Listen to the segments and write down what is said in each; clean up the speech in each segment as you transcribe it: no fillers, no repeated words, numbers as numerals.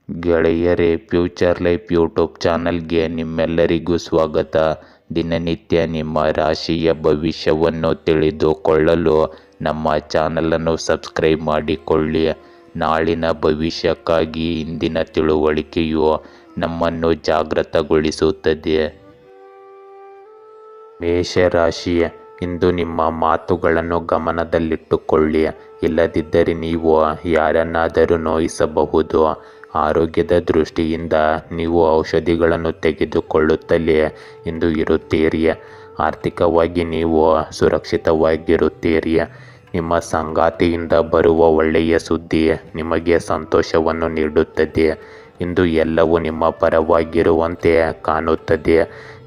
ಗೆಳೆಯರೇ, future life YouTube ಚಾನಲ್ಗೆ ನಿಮ್ಮೆಲ್ಲರಿಗೂ ಸ್ವಾಗತ. ದಿನನಿತ್ಯ ನಿಮ್ಮ ರಾಶಿಯ ಭವಿಷ್ಯವನ್ನು ತಿಳಿದುಕೊಳ್ಳಲು ನಮ್ಮ ಚಾನಲನ್ನು ಸಬ್ಸ್ಕ್ರೈಬ್ ಮಾಡಿಕೊಳ್ಳಿ. ನಾಳಿನ ಭವಿಷ್ಯಕ್ಕಾಗಿ ಇಂದಿನ ತಿಳುವಳಿಕೆಯು ನಮ್ಮನ್ನು ಜಾಗೃತಗೊಳಿಸುತ್ತದೆ. ಮೇಷರಾಶಿ, ಇಂದು ನಿಮ್ಮ ಮಾತುಗಳನ್ನು ಗಮನದಲ್ಲಿಟ್ಟುಕೊಳ್ಳಿ. ಇಲ್ಲದಿದ್ದರೆ ನೀವು ಯಾರನ್ನಾದರೂ ನೋಯಿಸಬಹುದು. ಆರೋಗ್ಯದ ದೃಷ್ಟಿಯಿಂದ ನೀವು ಔಷಧಿಗಳನ್ನು ತೆಗೆದುಕೊಳ್ಳುತ್ತಲೇ ಇಂದು ಇರುತ್ತೀರಿ. ಆರ್ಥಿಕವಾಗಿ ನೀವು ಸುರಕ್ಷಿತವಾಗಿರುತ್ತೀರಿ. ನಿಮ್ಮ ಸಂಗಾತಿಯಿಂದ ಬರುವ ಒಳ್ಳೆಯ ಸುದ್ದಿ ನಿಮಗೆ ಸಂತೋಷವನ್ನು ನೀಡುತ್ತದೆ. ಇಂದು ಎಲ್ಲವೂ ನಿಮ್ಮ ಪರವಾಗಿರುವಂತೆ ಕಾಣುತ್ತದೆ.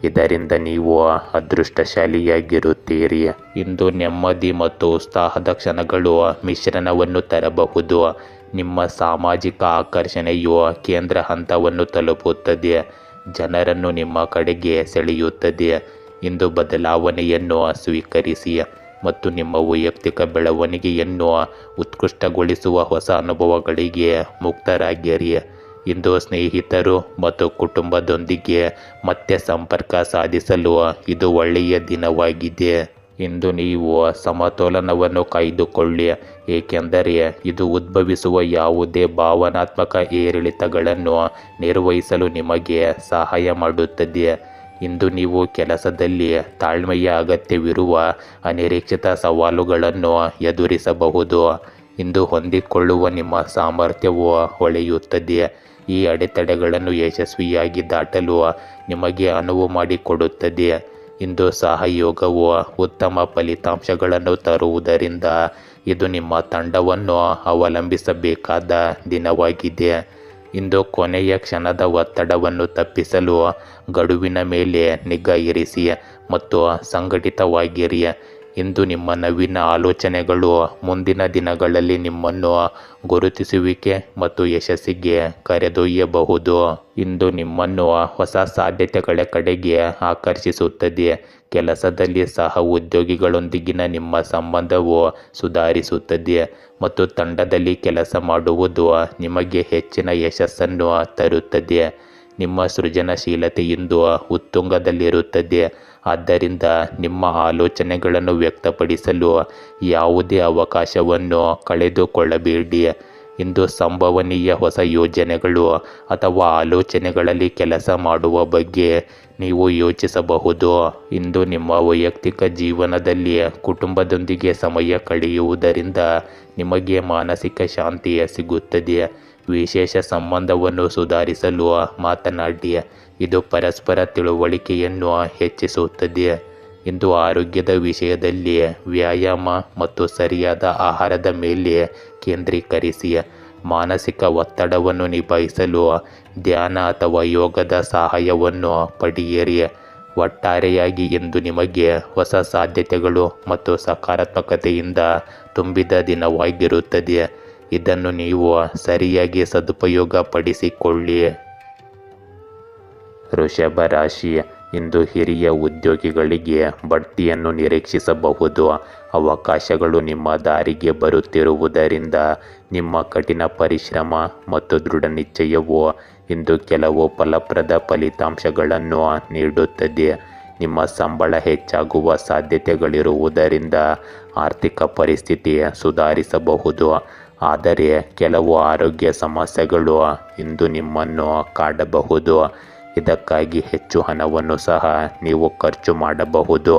ಇದರಿಂದ ನೀವು ಅದೃಷ್ಟಶಾಲಿಯಾಗಿರುತ್ತೀರಿ. ಇಂದು ನೆಮ್ಮದಿ ಮತ್ತು ಉತ್ಸಾಹದ ಕ್ಷಣಗಳು ಮಿಶ್ರಣವನ್ನು ತರಬಹುದು. ನಿಮ್ಮ ಸಾಮಾಜಿಕ ಆಕರ್ಷಣೆಯು ಕೇಂದ್ರ ಹಂತವನ್ನು ತಲುಪುತ್ತದೆ. ಜನರನ್ನು ನಿಮ್ಮ ಕಡೆಗೆ ಸೆಳೆಯುತ್ತದೆ. ಇಂದು ಬದಲಾವಣೆಯನ್ನು ಸ್ವೀಕರಿಸಿ ಮತ್ತು ನಿಮ್ಮ ವೈಯಕ್ತಿಕ ಬೆಳವಣಿಗೆಯನ್ನು ಉತ್ಕೃಷ್ಟಗೊಳಿಸುವ ಹೊಸ ಅನುಭವಗಳಿಗೆ ಮುಕ್ತರಾಗಿರಿ. ಇಂದು ಸ್ನೇಹಿತರು ಮತ್ತು ಕುಟುಂಬದೊಂದಿಗೆ ಮತ್ತೆ ಸಂಪರ್ಕ ಸಾಧಿಸಲು ಇದು ಒಳ್ಳೆಯ ದಿನವಾಗಿದೆ. ಇಂದು ನೀವು ಸಮತೋಲನವನ್ನು ಕಾಯ್ದುಕೊಳ್ಳಿ, ಏಕೆಂದರೆ ಇದು ಉದ್ಭವಿಸುವ ಯಾವುದೇ ಭಾವನಾತ್ಮಕ ಏರಿಳಿತಗಳನ್ನು ನಿರ್ವಹಿಸಲು ನಿಮಗೆ ಸಹಾಯ ಮಾಡುತ್ತದೆ. ಇಂದು ನೀವು ಕೆಲಸದಲ್ಲಿ ತಾಳ್ಮೆಯ ಅಗತ್ಯವಿರುವ ಅನಿರೀಕ್ಷಿತ ಸವಾಲುಗಳನ್ನು ಎದುರಿಸಬಹುದು. ಇಂದು ಹೊಂದಿಕೊಳ್ಳುವ ನಿಮ್ಮ ಸಾಮರ್ಥ್ಯವು ಹೊಳೆಯುತ್ತದೆ. ಈ ಅಡೆತಡೆಗಳನ್ನು ಯಶಸ್ವಿಯಾಗಿ ದಾಟಲು ನಿಮಗೆ ಅನುವು ಮಾಡಿಕೊಡುತ್ತದೆ. ಇಂದು ಸಹಯೋಗವು ಉತ್ತಮ ಫಲಿತಾಂಶಗಳನ್ನು ತರುವುದರಿಂದ ಇದು ನಿಮ್ಮ ತಂಡವನ್ನು ಅವಲಂಬಿಸಬೇಕಾದ ದಿನವಾಗಿದೆ. ಇಂದು ಕೊನೆಯ ಕ್ಷಣದ ಒತ್ತಡವನ್ನು ತಪ್ಪಿಸಲು ಗಡುವಿನ ಮೇಲೆ ನಿಗಾ ಇರಿಸಿ ಮತ್ತು ಸಂಘಟಿತವಾಗಿರಿ. ಇಂದು ನಿಮ್ಮ ನವೀನ ಆಲೋಚನೆಗಳು ಮುಂದಿನ ದಿನಗಳಲ್ಲಿ ನಿಮ್ಮನ್ನು ಗುರುತಿಸುವಿಕೆ ಮತ್ತು ಯಶಸ್ಸಿಗೆ ಕರೆದೊಯ್ಯಬಹುದು. ಇಂದು ನಿಮ್ಮನ್ನು ಹೊಸ ಸಾಧ್ಯತೆಗಳ ಕಡೆಗೆ ಆಕರ್ಷಿಸುತ್ತದೆ. ಕೆಲಸದಲ್ಲಿ ಸಹ ಉದ್ಯೋಗಿಗಳೊಂದಿಗಿನ ನಿಮ್ಮ ಸಂಬಂಧವು ಸುಧಾರಿಸುತ್ತದೆ ಮತ್ತು ತಂಡದಲ್ಲಿ ಕೆಲಸ ಮಾಡುವುದು ನಿಮಗೆ ಹೆಚ್ಚಿನ ಯಶಸ್ಸನ್ನು ತರುತ್ತದೆ. ನಿಮ್ಮ ಸೃಜನಶೀಲತೆ ಇಂದು ಉತ್ತುಂಗದಲ್ಲಿರುತ್ತದೆ. ಆದ್ದರಿಂದ ನಿಮ್ಮ ಆಲೋಚನೆಗಳನ್ನು ವ್ಯಕ್ತಪಡಿಸಲು ಯಾವುದೇ ಅವಕಾಶವನ್ನು ಕಳೆದುಕೊಳ್ಳಬೇಡಿ. ಇಂದು ಸಂಭವನೀಯ ಹೊಸ ಯೋಜನೆಗಳು ಅಥವಾ ಆಲೋಚನೆಗಳಲ್ಲಿ ಕೆಲಸ ಮಾಡುವ ಬಗ್ಗೆ ನೀವು ಯೋಚಿಸಬಹುದು. ಇಂದು ನಿಮ್ಮ ವೈಯಕ್ತಿಕ ಜೀವನದಲ್ಲಿ ಕುಟುಂಬದೊಂದಿಗೆ ಸಮಯ ಕಳೆಯುವುದರಿಂದ ನಿಮಗೆ ಮಾನಸಿಕ ಶಾಂತಿ ಸಿಗುತ್ತದೆ. ವಿಶೇಷ ಸಂಬಂಧವನ್ನು ಸುಧಾರಿಸಲು ಮಾತನಾಡಿ, ಇದು ಪರಸ್ಪರ ತಿಳುವಳಿಕೆಯನ್ನು ಹೆಚ್ಚಿಸುತ್ತದೆ. ಇಂದು ಆರೋಗ್ಯದ ವಿಷಯದಲ್ಲಿ ವ್ಯಾಯಾಮ ಮತ್ತು ಸರಿಯಾದ ಆಹಾರದ ಮೇಲೆ ಕೇಂದ್ರೀಕರಿಸಿ. ಮಾನಸಿಕ ಒತ್ತಡವನ್ನು ನಿಭಾಯಿಸಲು ಧ್ಯಾನ ಅಥವಾ ಯೋಗದ ಸಹಾಯವನ್ನು ಪಡೆಯಿರಿ. ಒಟ್ಟಾರೆಯಾಗಿ ಇಂದು ನಿಮಗೆ ಹೊಸ ಸಾಧ್ಯತೆಗಳು ಮತ್ತು ಸಕಾರಾತ್ಮಕತೆಯಿಂದ ತುಂಬಿದ ದಿನವಾಗಿರುತ್ತದೆ. ಇದನ್ನು ನೀವು ಸರಿಯಾಗಿ ಸದುಪಯೋಗಪಡಿಸಿಕೊಳ್ಳಿ. ವೃಷಭ ರಾಶಿ, ಇಂದು ಹಿರಿಯ ಉದ್ಯೋಗಿಗಳಿಗೆ ಬಡ್ತಿಯನ್ನು ನಿರೀಕ್ಷಿಸಬಹುದು. ಅವಕಾಶಗಳು ನಿಮ್ಮ ದಾರಿಗೆ ಬರುತ್ತಿರುವುದರಿಂದ ನಿಮ್ಮ ಕಠಿಣ ಪರಿಶ್ರಮ ಮತ್ತು ದೃಢ ನಿಶ್ಚಯವು ಇಂದು ಕೆಲವು ಫಲಪ್ರದ ಫಲಿತಾಂಶಗಳನ್ನು ನೀಡುತ್ತದೆ. ನಿಮ್ಮ ಸಂಬಳ ಹೆಚ್ಚಾಗುವ ಸಾಧ್ಯತೆಗಳಿರುವುದರಿಂದ ಆರ್ಥಿಕ ಪರಿಸ್ಥಿತಿ ಸುಧಾರಿಸಬಹುದು. ಆದರೆ ಕೆಲವು ಆರೋಗ್ಯ ಸಮಸ್ಯೆಗಳು ಇಂದು ನಿಮ್ಮನ್ನು ಕಾಡಬಹುದು. ಇದಕ್ಕಾಗಿ ಹೆಚ್ಚು ಹಣವನ್ನು ಸಹ ನೀವು ಖರ್ಚು ಮಾಡಬಹುದು.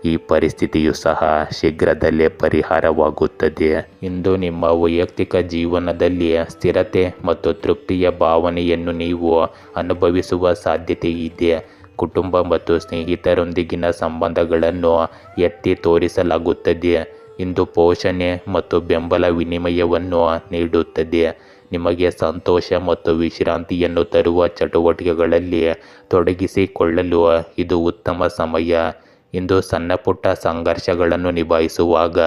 ಈ ಪರಿಸ್ಥಿತಿಯು ಸಹ ಶೀಘ್ರದಲ್ಲೇ ಪರಿಹಾರವಾಗುತ್ತದೆ. ಇಂದು ನಿಮ್ಮ ವೈಯಕ್ತಿಕ ಜೀವನದಲ್ಲಿ ಸ್ಥಿರತೆ ಮತ್ತು ತೃಪ್ತಿಯ ಭಾವನೆಯನ್ನು ನೀವು ಅನುಭವಿಸುವ ಸಾಧ್ಯತೆ ಇದೆ. ಕುಟುಂಬ ಮತ್ತು ಸ್ನೇಹಿತರೊಂದಿಗಿನ ಸಂಬಂಧಗಳನ್ನು ಎತ್ತಿ ತೋರಿಸಲಾಗುತ್ತದೆ. ಇಂದು ಪೋಷಣೆ ಮತ್ತು ಬೆಂಬಲ ವಿನಿಮಯವನ್ನು ನೀಡುತ್ತದೆ. ನಿಮಗೆ ಸಂತೋಷ ಮತ್ತು ವಿಶ್ರಾಂತಿಯನ್ನು ತರುವ ಚಟುವಟಿಕೆಗಳಲ್ಲಿ ತೊಡಗಿಸಿಕೊಳ್ಳಲು ಇದು ಉತ್ತಮ ಸಮಯ. ಇಂದು ಸಣ್ಣಪುಟ್ಟ ಸಂಘರ್ಷಗಳನ್ನು ನಿಭಾಯಿಸುವಾಗ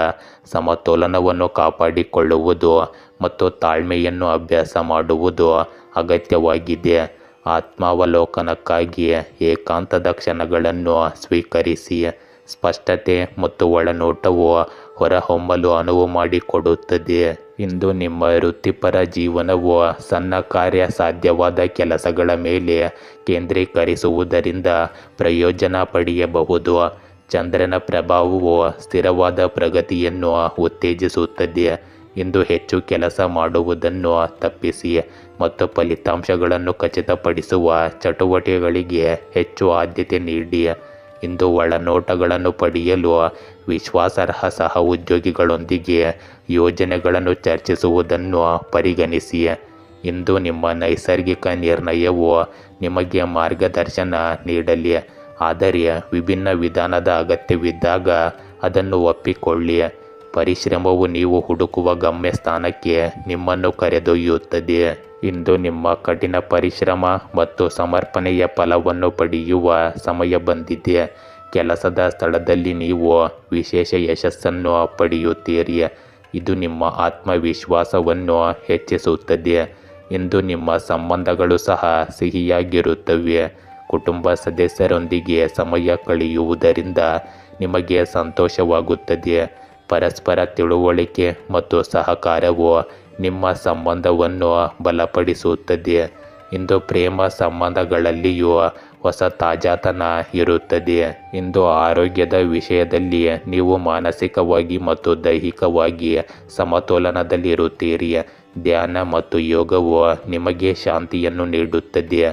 ಸಮತೋಲನವನ್ನು ಕಾಪಾಡಿಕೊಳ್ಳುವುದು ಮತ್ತು ತಾಳ್ಮೆಯನ್ನು ಅಭ್ಯಾಸ ಮಾಡುವುದು ಅಗತ್ಯವಾಗಿದೆ. ಆತ್ಮಾವಲೋಕನಕ್ಕಾಗಿ ಏಕಾಂತದ ಕ್ಷಣಗಳನ್ನು ಸ್ವೀಕರಿಸಿ. ಸ್ಪಷ್ಟತೆ ಮತ್ತು ಒಳನೋಟವು ಹೊರಹೊಮ್ಮಲು ಅನುವು ಮಾಡಿಕೊಡುತ್ತದೆ. ಇಂದು ನಿಮ್ಮ ವೃತ್ತಿಪರ ಜೀವನವು ಸಣ್ಣ ಕಾರ್ಯ ಸಾಧ್ಯವಾದ ಕೆಲಸಗಳ ಮೇಲೆ ಕೇಂದ್ರೀಕರಿಸುವುದರಿಂದ ಪ್ರಯೋಜನ ಪಡೆಯಬಹುದು. ಚಂದ್ರನ ಪ್ರಭಾವವು ಸ್ಥಿರವಾದ ಪ್ರಗತಿಯನ್ನು ಉತ್ತೇಜಿಸುತ್ತದೆ. ಇಂದು ಹೆಚ್ಚು ಕೆಲಸ ಮಾಡುವುದನ್ನು ತಪ್ಪಿಸಿ ಮತ್ತು ಫಲಿತಾಂಶಗಳನ್ನು ಖಚಿತಪಡಿಸುವ ಚಟುವಟಿಕೆಗಳಿಗೆ ಹೆಚ್ಚು ಆದ್ಯತೆ ನೀಡಿ. ಇಂದು ಒಳನೋಟಗಳನ್ನು ಪಡೆಯಲು ವಿಶ್ವಾಸಾರ್ಹ ಸಹ ಉದ್ಯೋಗಿಗಳೊಂದಿಗೆ ಯೋಜನೆಗಳನ್ನು ಚರ್ಚಿಸುವುದನ್ನು ಪರಿಗಣಿಸಿ. ಇಂದು ನಿಮ್ಮ ನೈಸರ್ಗಿಕ ನಿರ್ಣಯವು ನಿಮಗೆ ಮಾರ್ಗದರ್ಶನ ನೀಡಲಿ, ಆದರೆ ವಿಭಿನ್ನ ವಿಧಾನದ ಅಗತ್ಯವಿದ್ದಾಗ ಅದನ್ನು ಒಪ್ಪಿಕೊಳ್ಳಿ. ಪರಿಶ್ರಮವು ನೀವು ಹುಡುಕುವ ಗಮ್ಯಸ್ಥಾನಕ್ಕೆ ನಿಮ್ಮನ್ನು ಕರೆದೊಯ್ಯುತ್ತದೆ. ಇಂದು ನಿಮ್ಮ ಕಠಿಣ ಪರಿಶ್ರಮ ಮತ್ತು ಸಮರ್ಪಣೆಯ ಫಲವನ್ನು ಪಡೆಯುವ ಸಮಯ ಬಂದಿದೆ. ಕೆಲಸದ ಸ್ಥಳದಲ್ಲಿ ನೀವು ವಿಶೇಷ ಯಶಸ್ಸನ್ನು ಪಡೆಯುತ್ತೀರಿ. ಇದು ನಿಮ್ಮ ಆತ್ಮವಿಶ್ವಾಸವನ್ನು ಹೆಚ್ಚಿಸುತ್ತದೆ. ಇಂದು ನಿಮ್ಮ ಸಂಬಂಧಗಳು ಸಹ ಸಿಹಿಯಾಗಿರುತ್ತವೆ. ಕುಟುಂಬ ಸದಸ್ಯರೊಂದಿಗೆ ಸಮಯ ಕಳೆಯುವುದರಿಂದ ನಿಮಗೆ ಸಂತೋಷವಾಗುತ್ತದೆ. ಪರಸ್ಪರ ತಿಳುವಳಿಕೆ ಮತ್ತು ಸಹಕಾರವು ನಿಮ್ಮ ಸಂಬಂಧವನ್ನು ಬಲಪಡಿಸುತ್ತದೆ. ಇಂದು ಪ್ರೇಮ ಸಂಬಂಧಗಳಲ್ಲಿಯೂ ಹೊಸ ತಾಜಾತನ ಇರುತ್ತದೆ. ಇಂದು ಆರೋಗ್ಯದ ವಿಷಯದಲ್ಲಿ ನೀವು ಮಾನಸಿಕವಾಗಿ ಮತ್ತು ದೈಹಿಕವಾಗಿ ಸಮತೋಲನದಲ್ಲಿರುತ್ತೀರಿ. ಧ್ಯಾನ ಮತ್ತು ಯೋಗವು ನಿಮಗೆ ಶಾಂತಿಯನ್ನು ನೀಡುತ್ತದೆ.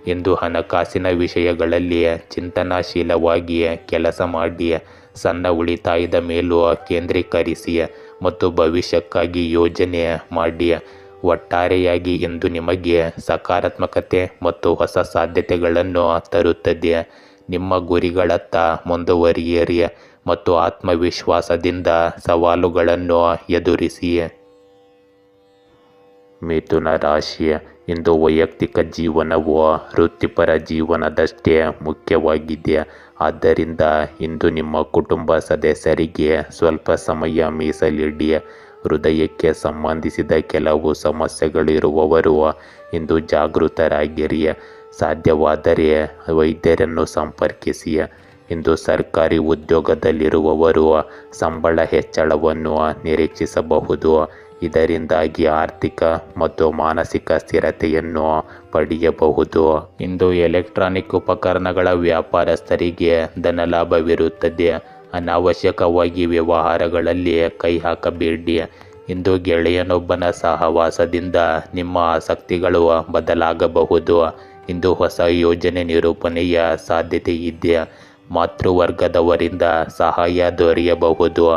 ಇಂದು ಹಣಕಾಸಿನ ವಿಷಯಗಳಲ್ಲಿ ಚಿಂತನಾಶೀಲವಾಗಿ ಕೆಲಸ ಮಾಡಿ, ಸಣ್ಣ ಉಳಿತಾಯದ ಮೇಲೂ ಕೇಂದ್ರೀಕರಿಸಿ ಮತ್ತು ಭವಿಷ್ಯಕ್ಕಾಗಿ ಯೋಜನೆ ಮಾಡಿ. ಒಟ್ಟಾರೆಯಾಗಿ ಇಂದು ನಿಮಗೆ ಸಕಾರಾತ್ಮಕತೆ ಮತ್ತು ಹೊಸ ಸಾಧ್ಯತೆಗಳನ್ನು ತರುತ್ತದೆ. ನಿಮ್ಮ ಗುರಿಗಳತ್ತ ಮುಂದುವರಿಯಿರಿ ಮತ್ತು ಆತ್ಮವಿಶ್ವಾಸದಿಂದ ಸವಾಲುಗಳನ್ನು ಎದುರಿಸಿ. ಮಿಥುನ ರಾಶಿ, ಇಂದು ವೈಯಕ್ತಿಕ ಜೀವನವು ವೃತ್ತಿಪರ ಜೀವನದಷ್ಟೇ ಮುಖ್ಯವಾಗಿದೆ. ಆದ್ದರಿಂದ ಇಂದು ನಿಮ್ಮ ಕುಟುಂಬ ಸದಸ್ಯರಿಗೆ ಸ್ವಲ್ಪ ಸಮಯ ಮೀಸಲಿಡಿ. ಹೃದಯಕ್ಕೆ ಸಂಬಂಧಿಸಿದ ಕೆಲವು ಸಮಸ್ಯೆಗಳಿರುವವರು ಇಂದು ಜಾಗೃತರಾಗಿರಿ. ಸಾಧ್ಯವಾದರೆ ವೈದ್ಯರನ್ನು ಸಂಪರ್ಕಿಸಿ. ಇಂದು ಸರ್ಕಾರಿ ಉದ್ಯೋಗದಲ್ಲಿರುವವರು ಸಂಬಳ ಹೆಚ್ಚಳವನ್ನು ನಿರೀಕ್ಷಿಸಬಹುದು. ಇದರಿಂದಾಗಿ ಆರ್ಥಿಕ ಮತ್ತು ಮಾನಸಿಕ ಸ್ಥಿರತೆಯನ್ನು ಪಡೆಯಬಹುದು. ಇಂದು ಎಲೆಕ್ಟ್ರಾನಿಕ್ ಉಪಕರಣಗಳ ವ್ಯಾಪಾರಸ್ಥರಿಗೆ ಧನಲಾಭವಿರುತ್ತದೆ. ಅನಾವಶ್ಯಕವಾಗಿ ವ್ಯವಹಾರಗಳಲ್ಲಿ ಕೈ ಹಾಕಬೇಡಿ. ಇಂದು ಗೆಳೆಯನೊಬ್ಬನ ಸಹವಾಸದಿಂದ ನಿಮ್ಮ ಆಸಕ್ತಿಗಳು ಬದಲಾಗಬಹುದು. ಇಂದು ಹೊಸ ಯೋಜನೆ ನಿರೂಪಣೆಯ ಸಾಧ್ಯತೆ ಇದೆ. ಮಾತೃವರ್ಗದವರಿಂದ ಸಹಾಯ ದೊರೆಯಬಹುದು.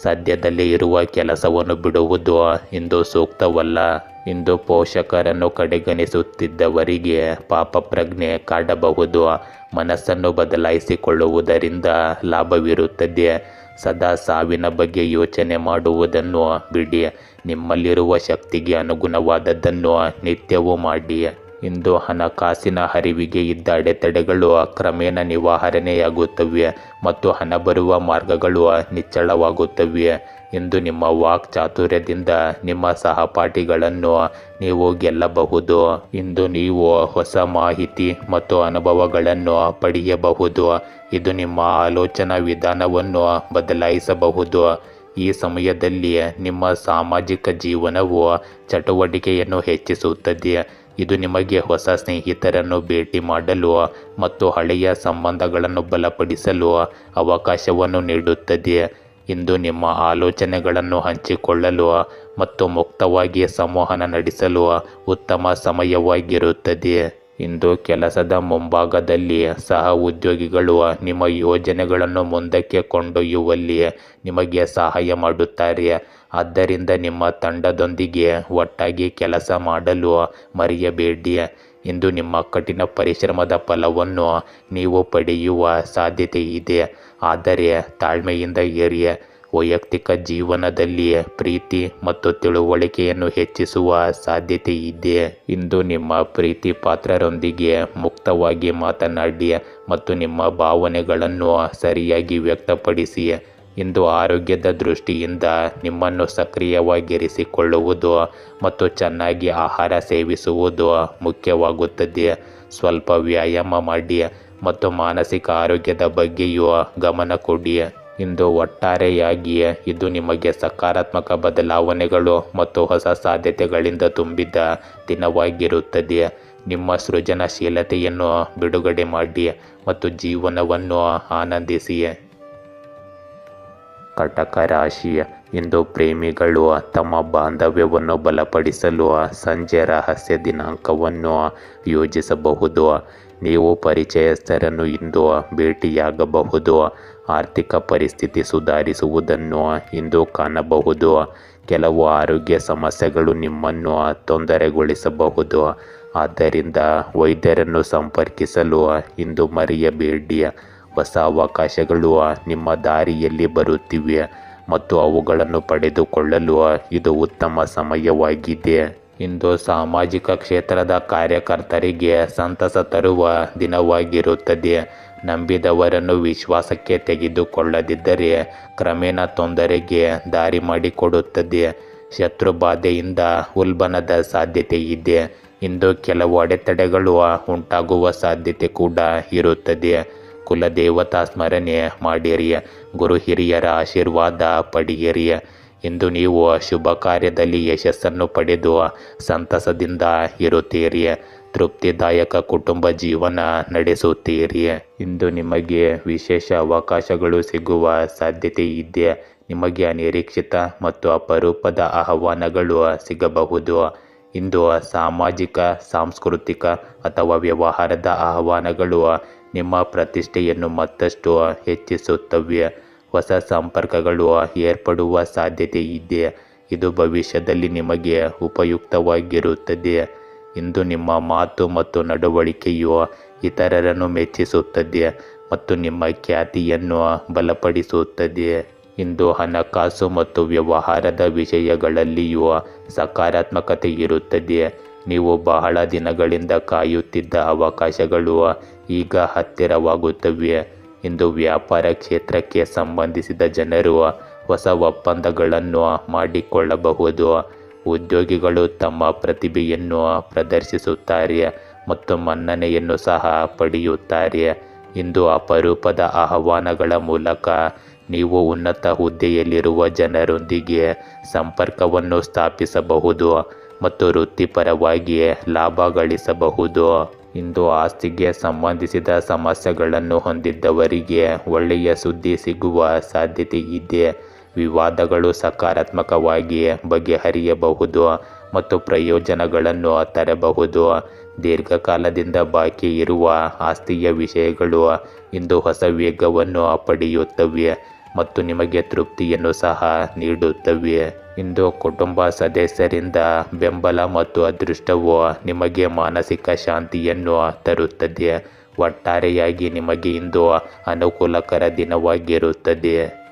ಸದ್ಯದಲ್ಲೇ ಇರುವ ಕೆಲಸವನ್ನು ಬಿಡುವುದು ಇಂದು ಸೂಕ್ತವಲ್ಲ. ಇಂದು ಪೋಷಕರನ್ನು ಕಡೆಗಣಿಸುತ್ತಿದ್ದವರಿಗೆ ಪಾಪಪ್ರಜ್ಞೆ ಕಾಡಬಹುದು. ಮನಸ್ಸನ್ನು ಬದಲಾಯಿಸಿಕೊಳ್ಳುವುದರಿಂದ ಲಾಭವಿರುತ್ತದೆ. ಸದಾ ಸಾವಿನ ಬಗ್ಗೆ ಯೋಚನೆ ಮಾಡುವುದನ್ನು ಬಿಡಿ. ನಿಮ್ಮಲ್ಲಿರುವ ಶಕ್ತಿಗೆ ಅನುಗುಣವಾದದ್ದನ್ನು ನಿತ್ಯವೂ ಮಾಡಿ. ಇಂದು ಹಣಕಾಸಿನ ಹರಿವಿಗೆ ಇದ್ದ ಅಡೆತಡೆಗಳು ಕ್ರಮೇಣ ನಿವಾರಣೆಯಾಗುತ್ತವೆ ಮತ್ತು ಹಣ ಬರುವ ಮಾರ್ಗಗಳು ನಿಚ್ಚಳವಾಗುತ್ತವೆ. ಇಂದು ನಿಮ್ಮ ವಾಕ್ ಚಾತುರ್ಯದಿಂದ ನಿಮ್ಮ ಸಹಪಾಠಿಗಳನ್ನು ನೀವು ಗೆಲ್ಲಬಹುದು. ಇಂದು ನೀವು ಹೊಸ ಮಾಹಿತಿ ಮತ್ತು ಅನುಭವಗಳನ್ನು ಪಡೆಯಬಹುದು. ಇದು ನಿಮ್ಮ ಆಲೋಚನಾ ವಿಧಾನವನ್ನು ಬದಲಾಯಿಸಬಹುದು. ಈ ಸಮಯದಲ್ಲಿ ನಿಮ್ಮ ಸಾಮಾಜಿಕ ಜೀವನವು ಚಟುವಟಿಕೆಯನ್ನು ಹೆಚ್ಚಿಸುತ್ತದೆ. ಇದು ನಿಮಗೆ ಹೊಸ ಸ್ನೇಹಿತರನ್ನು ಭೇಟಿ ಮಾಡಲು ಮತ್ತು ಹಳೆಯ ಸಂಬಂಧಗಳನ್ನು ಬಲಪಡಿಸಲು ಅವಕಾಶವನ್ನು ನೀಡುತ್ತದೆ. ಇಂದು ನಿಮ್ಮ ಆಲೋಚನೆಗಳನ್ನು ಹಂಚಿಕೊಳ್ಳಲು ಮತ್ತು ಮುಕ್ತವಾಗಿ ಸಂವಹನ ನಡೆಸಲು ಉತ್ತಮ ಸಮಯವಾಗಿರುತ್ತದೆ. ಇಂದು ಕೆಲಸದ ಮುಂಭಾಗದಲ್ಲಿ ಸಹ ಉದ್ಯೋಗಿಗಳು ನಿಮ್ಮ ಯೋಜನೆಗಳನ್ನು ಮುಂದಕ್ಕೆ ಕೊಂಡೊಯ್ಯುವಲ್ಲಿ ನಿಮಗೆ ಸಹಾಯ ಮಾಡುತ್ತಾರೆ. ಆದ್ದರಿಂದ ನಿಮ್ಮ ತಂಡದೊಂದಿಗೆ ಒಟ್ಟಾಗಿ ಕೆಲಸ ಮಾಡಲು ಮರೆಯಬೇಡಿ. ಇಂದು ನಿಮ್ಮ ಕಠಿಣ ಪರಿಶ್ರಮದ ಫಲವನ್ನು ನೀವು ಪಡೆಯುವ ಸಾಧ್ಯತೆ ಇದೆ, ಆದರೆ ತಾಳ್ಮೆಯಿಂದ ಇರಿ. ವೈಯಕ್ತಿಕ ಜೀವನದಲ್ಲಿ ಪ್ರೀತಿ ಮತ್ತು ತಿಳುವಳಿಕೆಯನ್ನು ಹೆಚ್ಚಿಸುವ ಸಾಧ್ಯತೆ ಇದೆ. ಇಂದು ನಿಮ್ಮ ಪ್ರೀತಿ ಪಾತ್ರರೊಂದಿಗೆ ಮುಕ್ತವಾಗಿ ಮಾತನಾಡಿ ಮತ್ತು ನಿಮ್ಮ ಭಾವನೆಗಳನ್ನು ಸರಿಯಾಗಿ ವ್ಯಕ್ತಪಡಿಸಿ. ಇಂದು ಆರೋಗ್ಯದ ದೃಷ್ಟಿಯಿಂದ ನಿಮ್ಮನ್ನು ಸಕ್ರಿಯವಾಗಿರಿಸಿಕೊಳ್ಳುವುದು ಮತ್ತು ಚೆನ್ನಾಗಿ ಆಹಾರ ಸೇವಿಸುವುದು ಮುಖ್ಯವಾಗುತ್ತದೆ. ಸ್ವಲ್ಪ ವ್ಯಾಯಾಮ ಮಾಡಿ ಮತ್ತು ಮಾನಸಿಕ ಆರೋಗ್ಯದ ಬಗ್ಗೆಯೂ ಗಮನ ಕೊಡಿ. ಇಂದು ಒಟ್ಟಾರೆಯಾಗಿ ಇದು ನಿಮಗೆ ಸಕಾರಾತ್ಮಕ ಬದಲಾವಣೆಗಳು ಮತ್ತು ಹೊಸ ಸಾಧ್ಯತೆಗಳಿಂದ ತುಂಬಿದ ದಿನವಾಗಿರುತ್ತದೆ. ನಿಮ್ಮ ಸೃಜನಶೀಲತೆಯನ್ನು ಬಿಡುಗಡೆ ಮಾಡಿ ಮತ್ತು ಜೀವನವನ್ನು ಆನಂದಿಸಿ. ಕಟಕ ರಾಶಿ, ಇಂದು ಪ್ರೇಮಿಗಳು ತಮ್ಮ ಬಾಂಧವ್ಯವನ್ನು ಬಲಪಡಿಸಲು ಸಂಜೆ ರಹಸ್ಯ ದಿನಾಂಕವನ್ನು ಯೋಜಿಸಬಹುದು. ನೀವು ಪರಿಚಯಸ್ಥರನ್ನು ಇಂದು ಭೇಟಿಯಾಗಬಹುದು. ಆರ್ಥಿಕ ಪರಿಸ್ಥಿತಿ ಸುಧಾರಿಸುವುದನ್ನು ಇಂದು ಕಾಣಬಹುದು. ಕೆಲವು ಆರೋಗ್ಯ ಸಮಸ್ಯೆಗಳು ನಿಮ್ಮನ್ನು ತೊಂದರೆಗೊಳಿಸಬಹುದು. ಆದ್ದರಿಂದ ವೈದ್ಯರನ್ನು ಸಂಪರ್ಕಿಸಲು ಇಂದು ಮರೆಯಬೇಡಿ. ಹೊಸ ಅವಕಾಶಗಳು ನಿಮ್ಮ ದಾರಿಯಲ್ಲಿ ಬರುತ್ತಿವೆ ಮತ್ತು ಅವುಗಳನ್ನು ಪಡೆದುಕೊಳ್ಳಲು ಇದು ಉತ್ತಮ ಸಮಯವಾಗಿದೆ. ಇಂದು ಸಾಮಾಜಿಕ ಕ್ಷೇತ್ರದ ಕಾರ್ಯಕರ್ತರಿಗೆ ಸಂತಸ ತರುವ ದಿನವಾಗಿರುತ್ತದೆ. ನಂಬಿದವರನ್ನು ವಿಶ್ವಾಸಕ್ಕೆ ತೆಗೆದುಕೊಳ್ಳದಿದ್ದರೆ ಕ್ರಮೇಣ ತೊಂದರೆಗೆ ದಾರಿ ಮಾಡಿಕೊಡುತ್ತದೆ. ಶತ್ರುಬಾಧೆಯಿಂದ ಉಲ್ಬಣದ ಸಾಧ್ಯತೆ ಇದೆ. ಇಂದು ಕೆಲವು ಅಡೆತಡೆಗಳು ಉಂಟಾಗುವ ಸಾಧ್ಯತೆ ಕೂಡ ಇರುತ್ತದೆ. ಕುಲದೇವತಾ ಸ್ಮರಣೆ ಮಾಡಿರಿ. ಗುರು ಹಿರಿಯರ ಆಶೀರ್ವಾದ ಪಡೆಯಿರಿ. ಇಂದು ನೀವು ಶುಭ ಕಾರ್ಯದಲ್ಲಿ ಯಶಸ್ಸನ್ನು ಪಡೆದು ಸಂತಸದಿಂದ ಇರುತ್ತೀರಿ. ತೃಪ್ತಿದಾಯಕ ಕುಟುಂಬ ಜೀವನ ನಡೆಸುತ್ತೀರಿ. ಇಂದು ನಿಮಗೆ ವಿಶೇಷ ಅವಕಾಶಗಳು ಸಿಗುವ ಸಾಧ್ಯತೆ ಇದೆ. ನಿಮಗೆ ಅನಿರೀಕ್ಷಿತ ಮತ್ತು ಅಪರೂಪದ ಆಹ್ವಾನಗಳು ಸಿಗಬಹುದು. ಇಂದು ಸಾಮಾಜಿಕ, ಸಾಂಸ್ಕೃತಿಕ ಅಥವಾ ವ್ಯವಹಾರದ ಆಹ್ವಾನಗಳು ನಿಮ್ಮ ಪ್ರತಿಷ್ಠೆಯನ್ನು ಮತ್ತಷ್ಟು ಹೆಚ್ಚಿಸುತ್ತವೆ. ಹೊಸ ಸಂಪರ್ಕಗಳು ಏರ್ಪಡುವ ಸಾಧ್ಯತೆ ಇದೆ. ಇದು ಭವಿಷ್ಯದಲ್ಲಿ ನಿಮಗೆ ಉಪಯುಕ್ತವಾಗಿರುತ್ತದೆ. ಇಂದು ನಿಮ್ಮ ಮಾತು ಮತ್ತು ನಡವಳಿಕೆಯು ಇತರರನ್ನು ಮೆಚ್ಚಿಸುತ್ತದೆ ಮತ್ತು ನಿಮ್ಮ ಖ್ಯಾತಿಯನ್ನು ಬಲಪಡಿಸುತ್ತದೆ. ಇಂದು ಹಣಕಾಸು ಮತ್ತು ವ್ಯವಹಾರದ ವಿಷಯಗಳಲ್ಲಿಯೂ ಸಕಾರಾತ್ಮಕತೆ ಇರುತ್ತದೆ. ನೀವು ಬಹಳ ದಿನಗಳಿಂದ ಕಾಯುತ್ತಿದ್ದ ಅವಕಾಶಗಳು ಈಗ ಹತ್ತಿರವಾಗುತ್ತವೆ. ಇಂದು ವ್ಯಾಪಾರ ಕ್ಷೇತ್ರಕ್ಕೆ ಸಂಬಂಧಿಸಿದ ಜನರು ಹೊಸ ಒಪ್ಪಂದಗಳನ್ನು ಮಾಡಿಕೊಳ್ಳಬಹುದು. ಉದ್ಯೋಗಿಗಳು ತಮ್ಮ ಪ್ರತಿಭೆಯನ್ನು ಪ್ರದರ್ಶಿಸುತ್ತಾರೆ ಮತ್ತು ಮನ್ನಣೆಯನ್ನು ಸಹ ಪಡೆಯುತ್ತಾರೆ. ಇಂದು ಅಪರೂಪದ ಆಹ್ವಾನಗಳ ಮೂಲಕ ನೀವು ಉನ್ನತ ಹುದ್ದೆಯಲ್ಲಿರುವ ಜನರೊಂದಿಗೆ ಸಂಪರ್ಕವನ್ನು ಸ್ಥಾಪಿಸಬಹುದು ಮತ್ತು ವೃತ್ತಿಪರವಾಗಿ ಲಾಭ ಗಳಿಸಬಹುದು. ಇಂದು ಆಸ್ತಿಗೆ ಸಂಬಂಧಿಸಿದ ಸಮಸ್ಯೆಗಳನ್ನು ಹೊಂದಿದ್ದವರಿಗೆ ಒಳ್ಳೆಯ ಸುದ್ದಿ ಸಿಗುವ ಸಾಧ್ಯತೆ ಇದೆ. ವಿವಾದಗಳು ಸಕಾರಾತ್ಮಕವಾಗಿ ಬಗೆಹರಿಯಬಹುದು ಮತ್ತು ಪ್ರಯೋಜನಗಳನ್ನು ತರಬಹುದು. ದೀರ್ಘಕಾಲದಿಂದ ಬಾಕಿ ಇರುವ ಆಸ್ತಿಯ ವಿಷಯಗಳು ಇಂದು ಹೊಸ ವೇಗವನ್ನು ಪಡೆಯುತ್ತವೆ ಮತ್ತು ನಿಮಗೆ ತೃಪ್ತಿಯನ್ನು ಸಹ ನೀಡುತ್ತವೆ. ಇಂದು ಕುಟುಂಬ ಸದಸ್ಯರಿಂದ ಬೆಂಬಲ ಮತ್ತು ಅದೃಷ್ಟವು ನಿಮಗೆ ಮಾನಸಿಕ ಶಾಂತಿಯನ್ನು ತರುತ್ತದೆ. ಒಟ್ಟಾರೆಯಾಗಿ ನಿಮಗೆ ಇಂದು ಅನುಕೂಲಕರ ದಿನವಾಗಿರುತ್ತದೆ.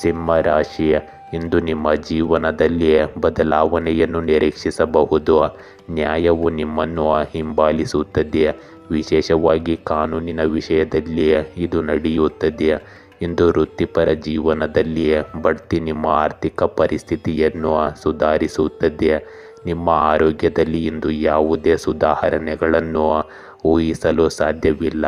ಸಿಂಹ ರಾಶಿ, ಇಂದು ನಿಮ್ಮ ಜೀವನದಲ್ಲಿ ಬದಲಾವಣೆಯನ್ನು ನಿರೀಕ್ಷಿಸಬಹುದು. ನ್ಯಾಯವು ನಿಮ್ಮನ್ನು ಹಿಂಬಾಲಿಸುತ್ತದೆ. ವಿಶೇಷವಾಗಿ ಕಾನೂನಿನ ವಿಷಯದಲ್ಲಿ ಇದು ನಡೆಯುತ್ತದೆ. ಇಂದು ವೃತ್ತಿಪರ ಜೀವನದಲ್ಲಿ ಬಡ್ತಿ ನಿಮ್ಮ ಆರ್ಥಿಕ ಪರಿಸ್ಥಿತಿಯನ್ನು ಸುಧಾರಿಸುತ್ತದೆ. ನಿಮ್ಮ ಆರೋಗ್ಯದಲ್ಲಿ ಇಂದು ಯಾವುದೇ ಸುಧಾರಣೆಗಳನ್ನು ಊಹಿಸಲು ಸಾಧ್ಯವಿಲ್ಲ.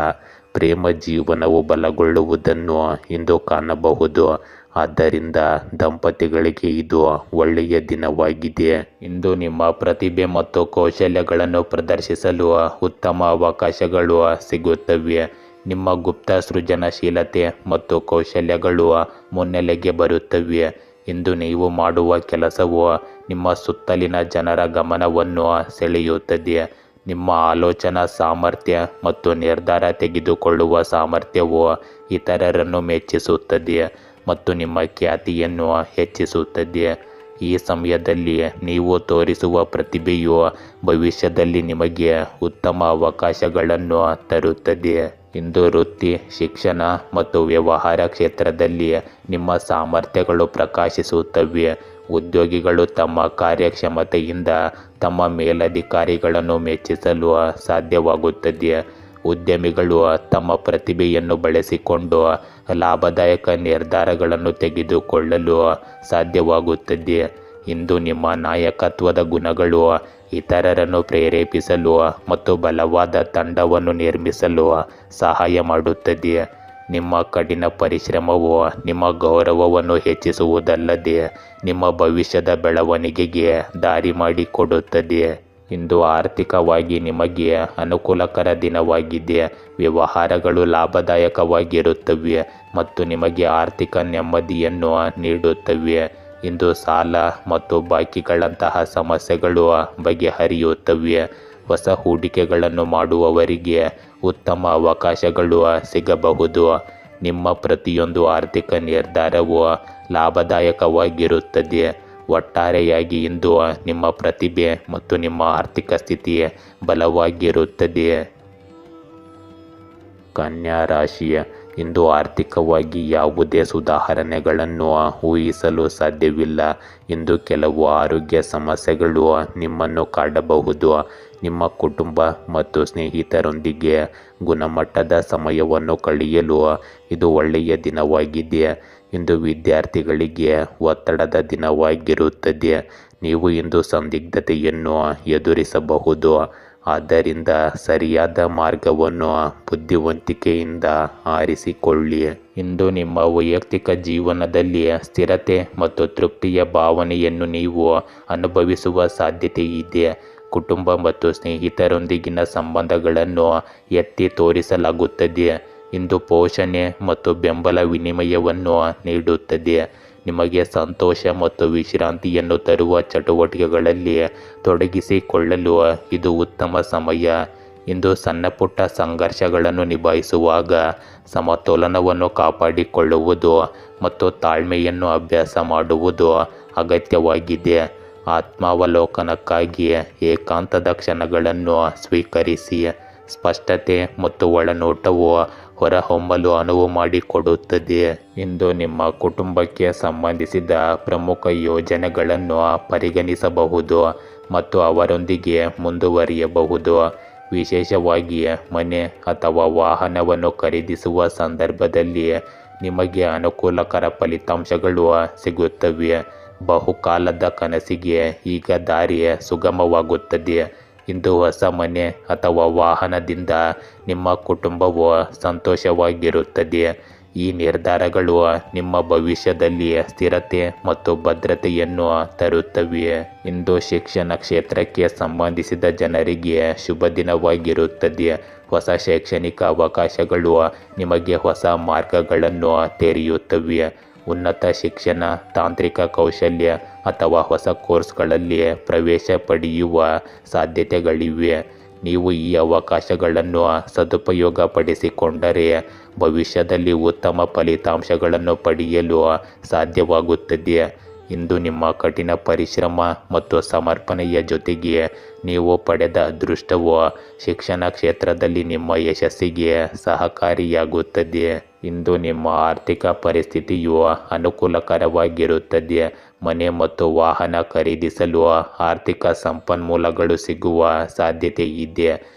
ಪ್ರೇಮ ಜೀವನವು ಬಲಗೊಳ್ಳುವುದನ್ನು ಇಂದು ಕಾಣಬಹುದು. ಆದ್ದರಿಂದ ದಂಪತಿಗಳಿಗೆ ಇದು ಒಳ್ಳೆಯ ದಿನವಾಗಿದೆ. ಇಂದು ನಿಮ್ಮ ಪ್ರತಿಭೆ ಮತ್ತು ಕೌಶಲ್ಯಗಳನ್ನು ಪ್ರದರ್ಶಿಸಲು ಉತ್ತಮ ಅವಕಾಶಗಳು ಸಿಗುತ್ತವೆ. ನಿಮ್ಮ ಗುಪ್ತ ಸೃಜನಶೀಲತೆ ಮತ್ತು ಕೌಶಲ್ಯಗಳು ಮುನ್ನೆಲೆಗೆ ಬರುತ್ತವೆ. ಇಂದು ನೀವು ಮಾಡುವ ಕೆಲಸವು ನಿಮ್ಮ ಸುತ್ತಲಿನ ಜನರ ಗಮನವನ್ನು ಸೆಳೆಯುತ್ತದೆ. ನಿಮ್ಮ ಆಲೋಚನಾ ಸಾಮರ್ಥ್ಯ ಮತ್ತು ನಿರ್ಧಾರ ತೆಗೆದುಕೊಳ್ಳುವ ಸಾಮರ್ಥ್ಯವು ಇತರರನ್ನು ಮೆಚ್ಚಿಸುತ್ತದೆ ಮತ್ತು ನಿಮ್ಮ ಖ್ಯಾತಿಯನ್ನು ಹೆಚ್ಚಿಸುತ್ತದೆ. ಈ ಸಮಯದಲ್ಲಿ ನೀವು ತೋರಿಸುವ ಪ್ರತಿಭೆಯು ಭವಿಷ್ಯದಲ್ಲಿ ನಿಮಗೆ ಉತ್ತಮ ಅವಕಾಶಗಳನ್ನು ತರುತ್ತದೆ. ಇಂದು ವೃತ್ತಿ, ಶಿಕ್ಷಣ ಮತ್ತು ವ್ಯವಹಾರ ಕ್ಷೇತ್ರದಲ್ಲಿ ನಿಮ್ಮ ಸಾಮರ್ಥ್ಯಗಳು ಪ್ರಕಾಶಿಸುತ್ತವೆ. ಉದ್ಯೋಗಿಗಳು ತಮ್ಮ ಕಾರ್ಯಕ್ಷಮತೆಯಿಂದ ತಮ್ಮ ಮೇಲಧಿಕಾರಿಗಳನ್ನು ಮೆಚ್ಚಿಸಲು ಸಾಧ್ಯವಾಗುತ್ತದೆ. ಉದ್ಯಮಿಗಳು ತಮ್ಮ ಪ್ರತಿಭೆಯನ್ನು ಬಳಸಿಕೊಂಡು ಲಾಭದಾಯಕ ನಿರ್ಧಾರಗಳನ್ನು ತೆಗೆದುಕೊಳ್ಳಲು ಸಾಧ್ಯವಾಗುತ್ತದೆ. ಇಂದು ನಿಮ್ಮ ನಾಯಕತ್ವದ ಗುಣಗಳು ಇತರರನ್ನು ಪ್ರೇರೇಪಿಸಲು ಮತ್ತು ಬಲವಾದ ತಂಡವನ್ನು ನಿರ್ಮಿಸಲು ಸಹಾಯ ಮಾಡುತ್ತದೆ. ನಿಮ್ಮ ಕಠಿಣ ಪರಿಶ್ರಮವು ನಿಮ್ಮ ಗೌರವವನ್ನು ಹೆಚ್ಚಿಸುವುದಲ್ಲದೆ ನಿಮ್ಮ ಭವಿಷ್ಯದ ಬೆಳವಣಿಗೆಗೆ ದಾರಿ ಮಾಡಿಕೊಡುತ್ತದೆ. ಇಂದು ಆರ್ಥಿಕವಾಗಿ ನಿಮಗೆ ಅನುಕೂಲಕರ ದಿನವಾಗಿದೆ. ವ್ಯವಹಾರಗಳು ಲಾಭದಾಯಕವಾಗಿರುತ್ತವೆ ಮತ್ತು ನಿಮಗೆ ಆರ್ಥಿಕ ನೆಮ್ಮದಿಯನ್ನು ನೀಡುತ್ತವೆ. ಇಂದು ಸಾಲ ಮತ್ತು ಬಾಕಿಗಳಂತಹ ಸಮಸ್ಯೆಗಳು ಬಗೆಹರಿಯುತ್ತವೆ. ಹೊಸ ಹೂಡಿಕೆಗಳನ್ನು ಮಾಡುವವರಿಗೆ ಉತ್ತಮ ಅವಕಾಶಗಳು ಸಿಗಬಹುದು. ನಿಮ್ಮ ಪ್ರತಿಯೊಂದು ಆರ್ಥಿಕ ನಿರ್ಧಾರವು ಲಾಭದಾಯಕವಾಗಿರುತ್ತದೆ. ಒಟ್ಟಾರೆಯಾಗಿ ಇಂದು ನಿಮ್ಮ ಪ್ರತಿಭೆ ಮತ್ತು ನಿಮ್ಮ ಆರ್ಥಿಕ ಸ್ಥಿತಿ ಬಲವಾಗಿರುತ್ತದೆ. ಕನ್ಯಾ ರಾಶಿ, ಇಂದು ಆರ್ಥಿಕವಾಗಿ ಯಾವುದೇ ಸುಧಾರಣೆಗಳನ್ನು ಊಹಿಸಲು ಸಾಧ್ಯವಿಲ್ಲ. ಇಂದು ಕೆಲವು ಆರೋಗ್ಯ ಸಮಸ್ಯೆಗಳು ನಿಮ್ಮನ್ನು ಕಾಡಬಹುದು. ನಿಮ್ಮ ಕುಟುಂಬ ಮತ್ತು ಸ್ನೇಹಿತರೊಂದಿಗೆ ಗುಣಮಟ್ಟದ ಸಮಯವನ್ನು ಕಳೆಯಲು ಇದು ಒಳ್ಳೆಯ ದಿನವಾಗಿದೆ. ಇಂದು ವಿದ್ಯಾರ್ಥಿಗಳಿಗೆ ಒತ್ತಡದ ದಿನವಾಗಿರುತ್ತದೆ. ನೀವು ಇಂದು ಸಂದಿಗ್ಧತೆಯನ್ನು ಎದುರಿಸಬಹುದು. ಆದ್ದರಿಂದ ಸರಿಯಾದ ಮಾರ್ಗವನ್ನು ಬುದ್ಧಿವಂತಿಕೆಯಿಂದ ಆರಿಸಿಕೊಳ್ಳಿ. ಇಂದು ನಿಮ್ಮ ವೈಯಕ್ತಿಕ ಜೀವನದಲ್ಲಿ ಸ್ಥಿರತೆ ಮತ್ತು ತೃಪ್ತಿಯ ಭಾವನೆಯನ್ನು ನೀವು ಅನುಭವಿಸುವ ಸಾಧ್ಯತೆ ಇದೆ. ಕುಟುಂಬ ಮತ್ತು ಸ್ನೇಹಿತರೊಂದಿಗಿನ ಸಂಬಂಧಗಳನ್ನು ಎತ್ತಿ ತೋರಿಸಲಾಗುತ್ತದೆ. ಇಂದು ಪೋಷಣೆ ಮತ್ತು ಬೆಂಬಲ ವಿನಿಮಯವನ್ನು ನೀಡುತ್ತದೆ. ನಿಮಗೆ ಸಂತೋಷ ಮತ್ತು ವಿಶ್ರಾಂತಿಯನ್ನು ತರುವ ಚಟುವಟಿಕೆಗಳಲ್ಲಿ ತೊಡಗಿಸಿಕೊಳ್ಳಲು ಇದು ಉತ್ತಮ ಸಮಯ. ಇಂದು ಸಣ್ಣಪುಟ್ಟ ಸಂಘರ್ಷಗಳನ್ನು ನಿಭಾಯಿಸುವಾಗ ಸಮತೋಲನವನ್ನು ಕಾಪಾಡಿಕೊಳ್ಳುವುದು ಮತ್ತು ತಾಳ್ಮೆಯನ್ನು ಅಭ್ಯಾಸ ಮಾಡುವುದು ಅಗತ್ಯವಾಗಿದೆ. ಆತ್ಮಾವಲೋಕನಕ್ಕಾಗಿ ಏಕಾಂತದ ಕ್ಷಣಗಳನ್ನು ಸ್ವೀಕರಿಸಿ. ಸ್ಪಷ್ಟತೆ ಮತ್ತು ಒಳನೋಟವು ಹೊರಹೊಮ್ಮಲು ಅನುವು ಮಾಡಿಕೊಡುತ್ತದೆ. ಇಂದು ನಿಮ್ಮ ಕುಟುಂಬಕ್ಕೆ ಸಂಬಂಧಿಸಿದ ಪ್ರಮುಖ ಯೋಜನೆಗಳನ್ನು ಪರಿಗಣಿಸಬಹುದು ಮತ್ತು ಅವರೊಂದಿಗೆ ಮುಂದುವರಿಯಬಹುದು. ವಿಶೇಷವಾಗಿ ಮನೆ ಅಥವಾ ವಾಹನವನ್ನು ಖರೀದಿಸುವ ಸಂದರ್ಭದಲ್ಲಿ ನಿಮಗೆ ಅನುಕೂಲಕರ ಫಲಿತಾಂಶಗಳು ಸಿಗುತ್ತವೆ. ಬಹುಕಾಲದ ಕನಸಿಗೆ ಈಗ ದಾರಿ ಸುಗಮವಾಗುತ್ತದೆ. ಇಂದು ಹೊಸ ಮನೆ ಅಥವಾ ವಾಹನದಿಂದ ನಿಮ್ಮ ಕುಟುಂಬವು ಸಂತೋಷವಾಗಿರುತ್ತದೆ. ಈ ನಿರ್ಧಾರಗಳು ನಿಮ್ಮ ಭವಿಷ್ಯದಲ್ಲಿ ಸ್ಥಿರತೆ ಮತ್ತು ಭದ್ರತೆಯನ್ನು ತರುತ್ತವೆ. ಇಂದು ಶಿಕ್ಷಣ ಕ್ಷೇತ್ರಕ್ಕೆ ಸಂಬಂಧಿಸಿದ ಜನರಿಗೆ ಶುಭ ದಿನವಾಗಿರುತ್ತದೆ. ಹೊಸ ಶೈಕ್ಷಣಿಕ ಅವಕಾಶಗಳು ನಿಮಗೆ ಹೊಸ ಮಾರ್ಗಗಳನ್ನು ತೆರೆಯುತ್ತವೆ. ಉನ್ನತ ಶಿಕ್ಷಣ, ತಾಂತ್ರಿಕ ಕೌಶಲ್ಯ ಅಥವಾ ಹೊಸ ಕೋರ್ಸ್ಗಳಲ್ಲಿ ಪ್ರವೇಶ ಪಡೆಯುವ ಸಾಧ್ಯತೆಗಳಿವೆ. ನೀವು ಈ ಅವಕಾಶಗಳನ್ನು ಸದುಪಯೋಗಪಡಿಸಿಕೊಂಡರೆ ಭವಿಷ್ಯದಲ್ಲಿ ಉತ್ತಮ ಫಲಿತಾಂಶಗಳನ್ನು ಪಡೆಯಲು ಸಾಧ್ಯವಾಗುತ್ತದೆ. ಇಂದು ನಿಮ್ಮ ಕಠಿಣ ಪರಿಶ್ರಮ ಮತ್ತು ಸಮರ್ಪಣೆಯ ಜೊತೆಗೆ ನೀವು ಪಡೆದ ಅದೃಷ್ಟವು ಶಿಕ್ಷಣ ಕ್ಷೇತ್ರದಲ್ಲಿ ನಿಮ್ಮ ಯಶಸ್ಸಿಗೆ ಸಹಕಾರಿಯಾಗುತ್ತದೆ. ಇಂದು ನಿಮ್ಮ ಆರ್ಥಿಕ ಪರಿಸ್ಥಿತಿಯು ಅನುಕೂಲಕರವಾಗಿರುತ್ತದೆ. ಮನೆ ಮತ್ತು ವಾಹನ ಖರೀದಿಸಲು ಆರ್ಥಿಕ ಸಂಪನ್ಮೂಲಗಳು ಸಿಗುವ ಸಾಧ್ಯತೆ ಇದೆ.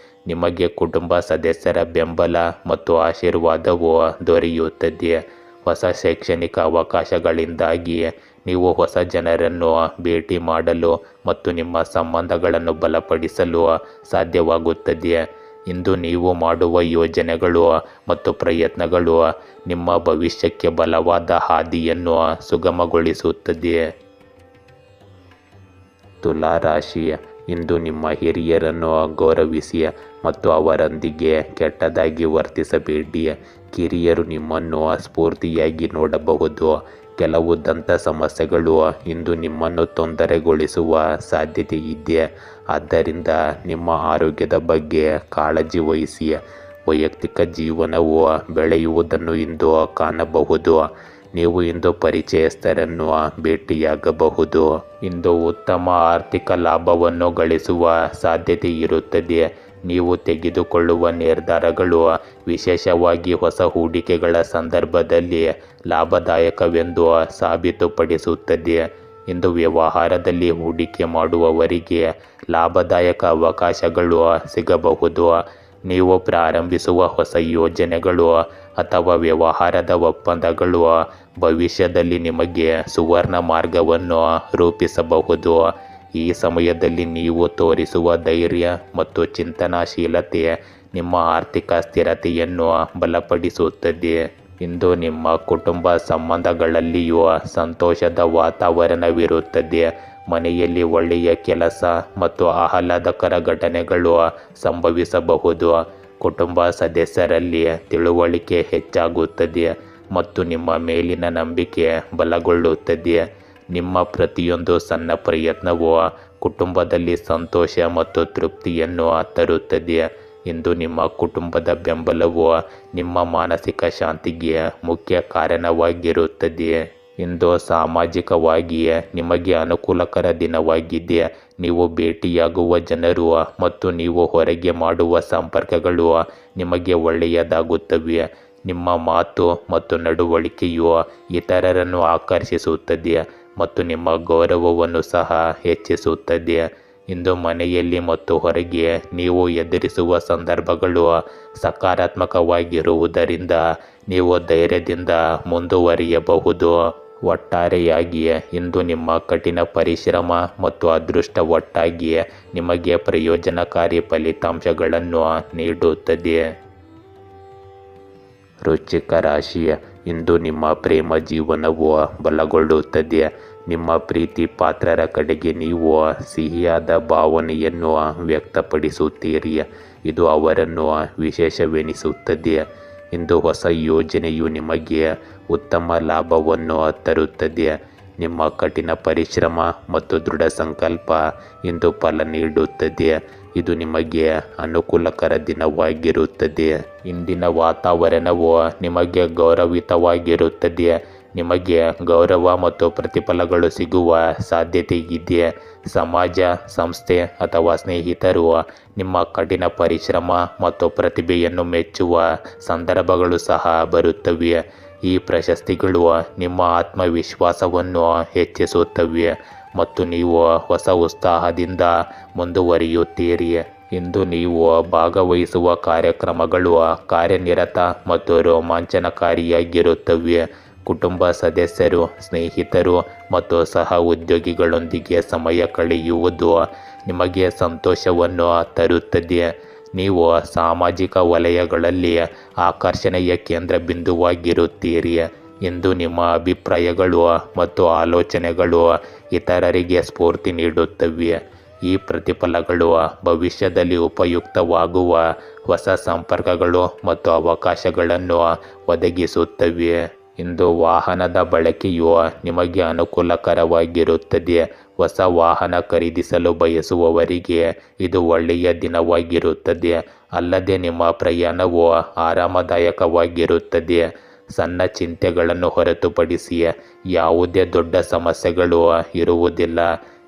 ನಿಮಗೆ ಕುಟುಂಬ ಸದಸ್ಯರ ಬೆಂಬಲ ಮತ್ತು ಆಶೀರ್ವಾದವು ದೊರೆಯುತ್ತದೆ. ಹೊಸ ಶೈಕ್ಷಣಿಕ ಅವಕಾಶಗಳಿಂದಾಗಿ ನೀವು ಹೊಸ ಜನರನ್ನು ಭೇಟಿ ಮಾಡಲು ಮತ್ತು ನಿಮ್ಮ ಸಂಬಂಧಗಳನ್ನು ಬಲಪಡಿಸಲು ಸಾಧ್ಯವಾಗುತ್ತದೆ. ಇಂದು ನೀವು ಮಾಡುವ ಯೋಜನೆಗಳು ಮತ್ತು ಪ್ರಯತ್ನಗಳು ನಿಮ್ಮ ಭವಿಷ್ಯಕ್ಕೆ ಬಲವಾದ ಹಾದಿಯನ್ನು ಸುಗಮಗೊಳಿಸುತ್ತದೆ. ತುಲಾ ರಾಶಿ, ಇಂದು ನಿಮ್ಮ ಹಿರಿಯರನ್ನು ಗೌರವಿಸಿ ಮತ್ತು ಅವರೊಂದಿಗೆ ಕೆಟ್ಟದಾಗಿ ವರ್ತಿಸಬೇಡಿ. ಕಿರಿಯರು ನಿಮ್ಮನ್ನು ಸ್ಫೂರ್ತಿಯಾಗಿ ನೋಡಬಹುದು. ಕೆಲವು ದಂತ ಸಮಸ್ಯೆಗಳು ಇಂದು ನಿಮ್ಮನ್ನು ತೊಂದರೆಗೊಳಿಸುವ ಸಾಧ್ಯತೆ ಇದೆ. ಆದ್ದರಿಂದ ನಿಮ್ಮ ಆರೋಗ್ಯದ ಬಗ್ಗೆ ಕಾಳಜಿ ವಹಿಸಿ. ವೈಯಕ್ತಿಕ ಜೀವನವು ಬೆಳೆಯುವುದನ್ನು ಇಂದು ಕಾಣಬಹುದು. ನೀವು ಇಂದು ಪರಿಚಯಸ್ಥರನ್ನು ಭೇಟಿಯಾಗಬಹುದು. ಇಂದು ಉತ್ತಮ ಆರ್ಥಿಕ ಲಾಭವನ್ನು ಗಳಿಸುವ ಸಾಧ್ಯತೆ ಇರುತ್ತದೆ. ನೀವು ತೆಗೆದುಕೊಳ್ಳುವ ನಿರ್ಧಾರಗಳು ವಿಶೇಷವಾಗಿ ಹೊಸ ಹೂಡಿಕೆಗಳ ಸಂದರ್ಭದಲ್ಲಿ ಲಾಭದಾಯಕವೆಂದು ಸಾಬೀತುಪಡಿಸುತ್ತದೆ. ಇಂದು ವ್ಯವಹಾರದಲ್ಲಿ ಹೂಡಿಕೆ ಮಾಡುವವರಿಗೆ ಲಾಭದಾಯಕ ಅವಕಾಶಗಳು ಸಿಗಬಹುದು. ನೀವು ಪ್ರಾರಂಭಿಸುವ ಹೊಸ ಯೋಜನೆಗಳು ಅಥವಾ ವ್ಯವಹಾರದ ಒಪ್ಪಂದಗಳು ಭವಿಷ್ಯದಲ್ಲಿ ನಿಮಗೆ ಸುವರ್ಣ ಮಾರ್ಗವನ್ನು ರೂಪಿಸಬಹುದು. ಈ ಸಮಯದಲ್ಲಿ ನೀವು ತೋರಿಸುವ ಧೈರ್ಯ ಮತ್ತು ಚಿಂತನಾಶೀಲತೆ ನಿಮ್ಮ ಆರ್ಥಿಕ ಸ್ಥಿರತೆಯನ್ನು ಬಲಪಡಿಸುತ್ತದೆ. ಇಂದು ನಿಮ್ಮ ಕುಟುಂಬ ಸಂಬಂಧಗಳಲ್ಲಿಯೂ ಸಂತೋಷದ ವಾತಾವರಣವಿರುತ್ತದೆ. ಮನೆಯಲ್ಲಿ ಒಳ್ಳೆಯ ಕೆಲಸ ಮತ್ತು ಆಹ್ಲಾದಕರ ಘಟನೆಗಳು ಸಂಭವಿಸಬಹುದು. ಕುಟುಂಬ ಸದಸ್ಯರಲ್ಲಿ ತಿಳುವಳಿಕೆ ಹೆಚ್ಚಾಗುತ್ತದೆ ಮತ್ತು ನಿಮ್ಮ ಮೇಲಿನ ನಂಬಿಕೆ ಬಲಗೊಳ್ಳುತ್ತದೆ. ನಿಮ್ಮ ಪ್ರತಿಯೊಂದು ಸಣ್ಣ ಪ್ರಯತ್ನವು ಕುಟುಂಬದಲ್ಲಿ ಸಂತೋಷ ಮತ್ತು ತೃಪ್ತಿಯನ್ನು ತರುತ್ತದೆ. ಇಂದು ನಿಮ್ಮ ಕುಟುಂಬದ ಬೆಂಬಲವು ನಿಮ್ಮ ಮಾನಸಿಕ ಶಾಂತಿಗೆ ಮುಖ್ಯ ಕಾರಣವಾಗಿರುತ್ತದೆ. ಇಂದು ಸಾಮಾಜಿಕವಾಗಿ ನಿಮಗೆ ಅನುಕೂಲಕರ ದಿನವಾಗಿದೆ. ನೀವು ಭೇಟಿಯಾಗುವ ಜನರು ಮತ್ತು ನೀವು ಹೊರಗೆ ಮಾಡುವ ಸಂಪರ್ಕಗಳು ನಿಮಗೆ ಒಳ್ಳೆಯದಾಗುತ್ತವೆ. ನಿಮ್ಮ ಮಾತು ಮತ್ತು ನಡವಳಿಕೆಯು ಇತರರನ್ನು ಆಕರ್ಷಿಸುತ್ತದೆ ಮತ್ತು ನಿಮ್ಮ ಗೌರವವನ್ನು ಸಹ ಹೆಚ್ಚಿಸುತ್ತದೆ. ಇಂದು ಮನೆಯಲ್ಲಿ ಮತ್ತು ಹೊರಗೆ ನೀವು ಎದುರಿಸುವ ಸಂದರ್ಭಗಳು ಸಕಾರಾತ್ಮಕವಾಗಿರುವುದರಿಂದ ನೀವು ಧೈರ್ಯದಿಂದ ಮುಂದುವರಿಯಬಹುದು. ಒಟ್ಟಾರೆಯಾಗಿ ಇಂದು ನಿಮ್ಮ ಕಠಿಣ ಪರಿಶ್ರಮ ಮತ್ತು ಅದೃಷ್ಟ ಒಟ್ಟಾಗಿ ನಿಮಗೆ ಪ್ರಯೋಜನಕಾರಿ ಫಲಿತಾಂಶಗಳನ್ನು ನೀಡುತ್ತದೆ. ವೃಶ್ಚಿಕ ರಾಶಿ, ಇಂದು ನಿಮ್ಮ ಪ್ರೇಮ ಜೀವನವು ಬಲಗೊಳ್ಳುತ್ತದೆ. ನಿಮ್ಮ ಪ್ರೀತಿ ಪಾತ್ರರ ಕಡೆಗೆ ನೀವು ಸಿಹಿಯಾದ ಭಾವನೆಯನ್ನು ವ್ಯಕ್ತಪಡಿಸುತ್ತೀರಿ. ಇದು ಅವರನ್ನು ವಿಶೇಷವೆನಿಸುತ್ತದೆ. ಇಂದು ಹೊಸ ಯೋಜನೆಯು ನಿಮಗೆ ಉತ್ತಮ ಲಾಭವನ್ನು ತರುತ್ತದೆ. ನಿಮ್ಮ ಕಠಿಣ ಪರಿಶ್ರಮ ಮತ್ತು ದೃಢ ಸಂಕಲ್ಪ ಇಂದು ಫಲ ನೀಡುತ್ತದೆ. ಇದು ನಿಮಗೆ ಅನುಕೂಲಕರ ದಿನವಾಗಿರುತ್ತದೆ. ಇಂದಿನ ವಾತಾವರಣವು ನಿಮಗೆ ಗೌರವಿತವಾಗಿರುತ್ತದೆ. ನಿಮಗೆ ಗೌರವ ಮತ್ತು ಪ್ರತಿಫಲಗಳು ಸಿಗುವ ಸಾಧ್ಯತೆ ಇದೆ. ಸಮಾಜ, ಸಂಸ್ಥೆ ಅಥವಾ ಸ್ನೇಹಿತರು ನಿಮ್ಮ ಕಠಿಣ ಪರಿಶ್ರಮ ಮತ್ತು ಪ್ರತಿಭೆಯನ್ನು ಮೆಚ್ಚುವ ಸಂದರ್ಭಗಳು ಸಹ ಬರುತ್ತವೆ. ಈ ಪ್ರಶಸ್ತಿಗಳು ನಿಮ್ಮ ಆತ್ಮವಿಶ್ವಾಸವನ್ನು ಹೆಚ್ಚಿಸುತ್ತವೆ ಮತ್ತು ನೀವು ಹೊಸ ಉತ್ಸಾಹದಿಂದ ಮುಂದುವರಿಯುತ್ತೀರಿ. ಇಂದು ನೀವು ಭಾಗವಹಿಸುವ ಕಾರ್ಯಕ್ರಮಗಳು ಕಾರ್ಯನಿರತ ಮತ್ತು ರೋಮಾಂಚನಕಾರಿಯಾಗಿರುತ್ತವೆ. ಕುಟುಂಬ ಸದಸ್ಯರು, ಸ್ನೇಹಿತರು ಮತ್ತು ಸಹ ಉದ್ಯೋಗಿಗಳೊಂದಿಗೆ ಸಮಯ ಕಳೆಯುವುದು ನಿಮಗೆ ಸಂತೋಷವನ್ನು ತರುತ್ತದೆ. ನೀವು ಸಾಮಾಜಿಕ ವಲಯಗಳಲ್ಲಿ ಆಕರ್ಷಣೆಯ ಕೇಂದ್ರ ಬಿಂದುವಾಗಿರುತ್ತೀರಿ. ಇಂದು ನಿಮ್ಮ ಅಭಿಪ್ರಾಯಗಳು ಮತ್ತು ಆಲೋಚನೆಗಳು ಇತರರಿಗೆ ಸ್ಫೂರ್ತಿ ನೀಡುತ್ತವೆ. ಈ ಪ್ರತಿಫಲಗಳು ಭವಿಷ್ಯದಲ್ಲಿ ಉಪಯುಕ್ತವಾಗುವ ಹೊಸ ಸಂಪರ್ಕಗಳು ಮತ್ತು ಅವಕಾಶಗಳನ್ನು ಒದಗಿಸುತ್ತವೆ. ಇಂದು ವಾಹನದ ಬಳಕೆಯು ನಿಮಗೆ ಅನುಕೂಲಕರವಾಗಿರುತ್ತದೆ. ಹೊಸ ವಾಹನ ಖರೀದಿಸಲು ಬಯಸುವವರಿಗೆ ಇದು ಒಳ್ಳೆಯ ದಿನವಾಗಿರುತ್ತದೆ. ಅಲ್ಲದೆ ನಿಮ್ಮ ಪ್ರಯಾಣವು ಆರಾಮದಾಯಕವಾಗಿರುತ್ತದೆ. ಸಣ್ಣ ಚಿಂತೆಗಳನ್ನು ಹೊರತುಪಡಿಸಿ ಯಾವುದೇ ದೊಡ್ಡ ಸಮಸ್ಯೆಗಳು ಇರುವುದಿಲ್ಲ.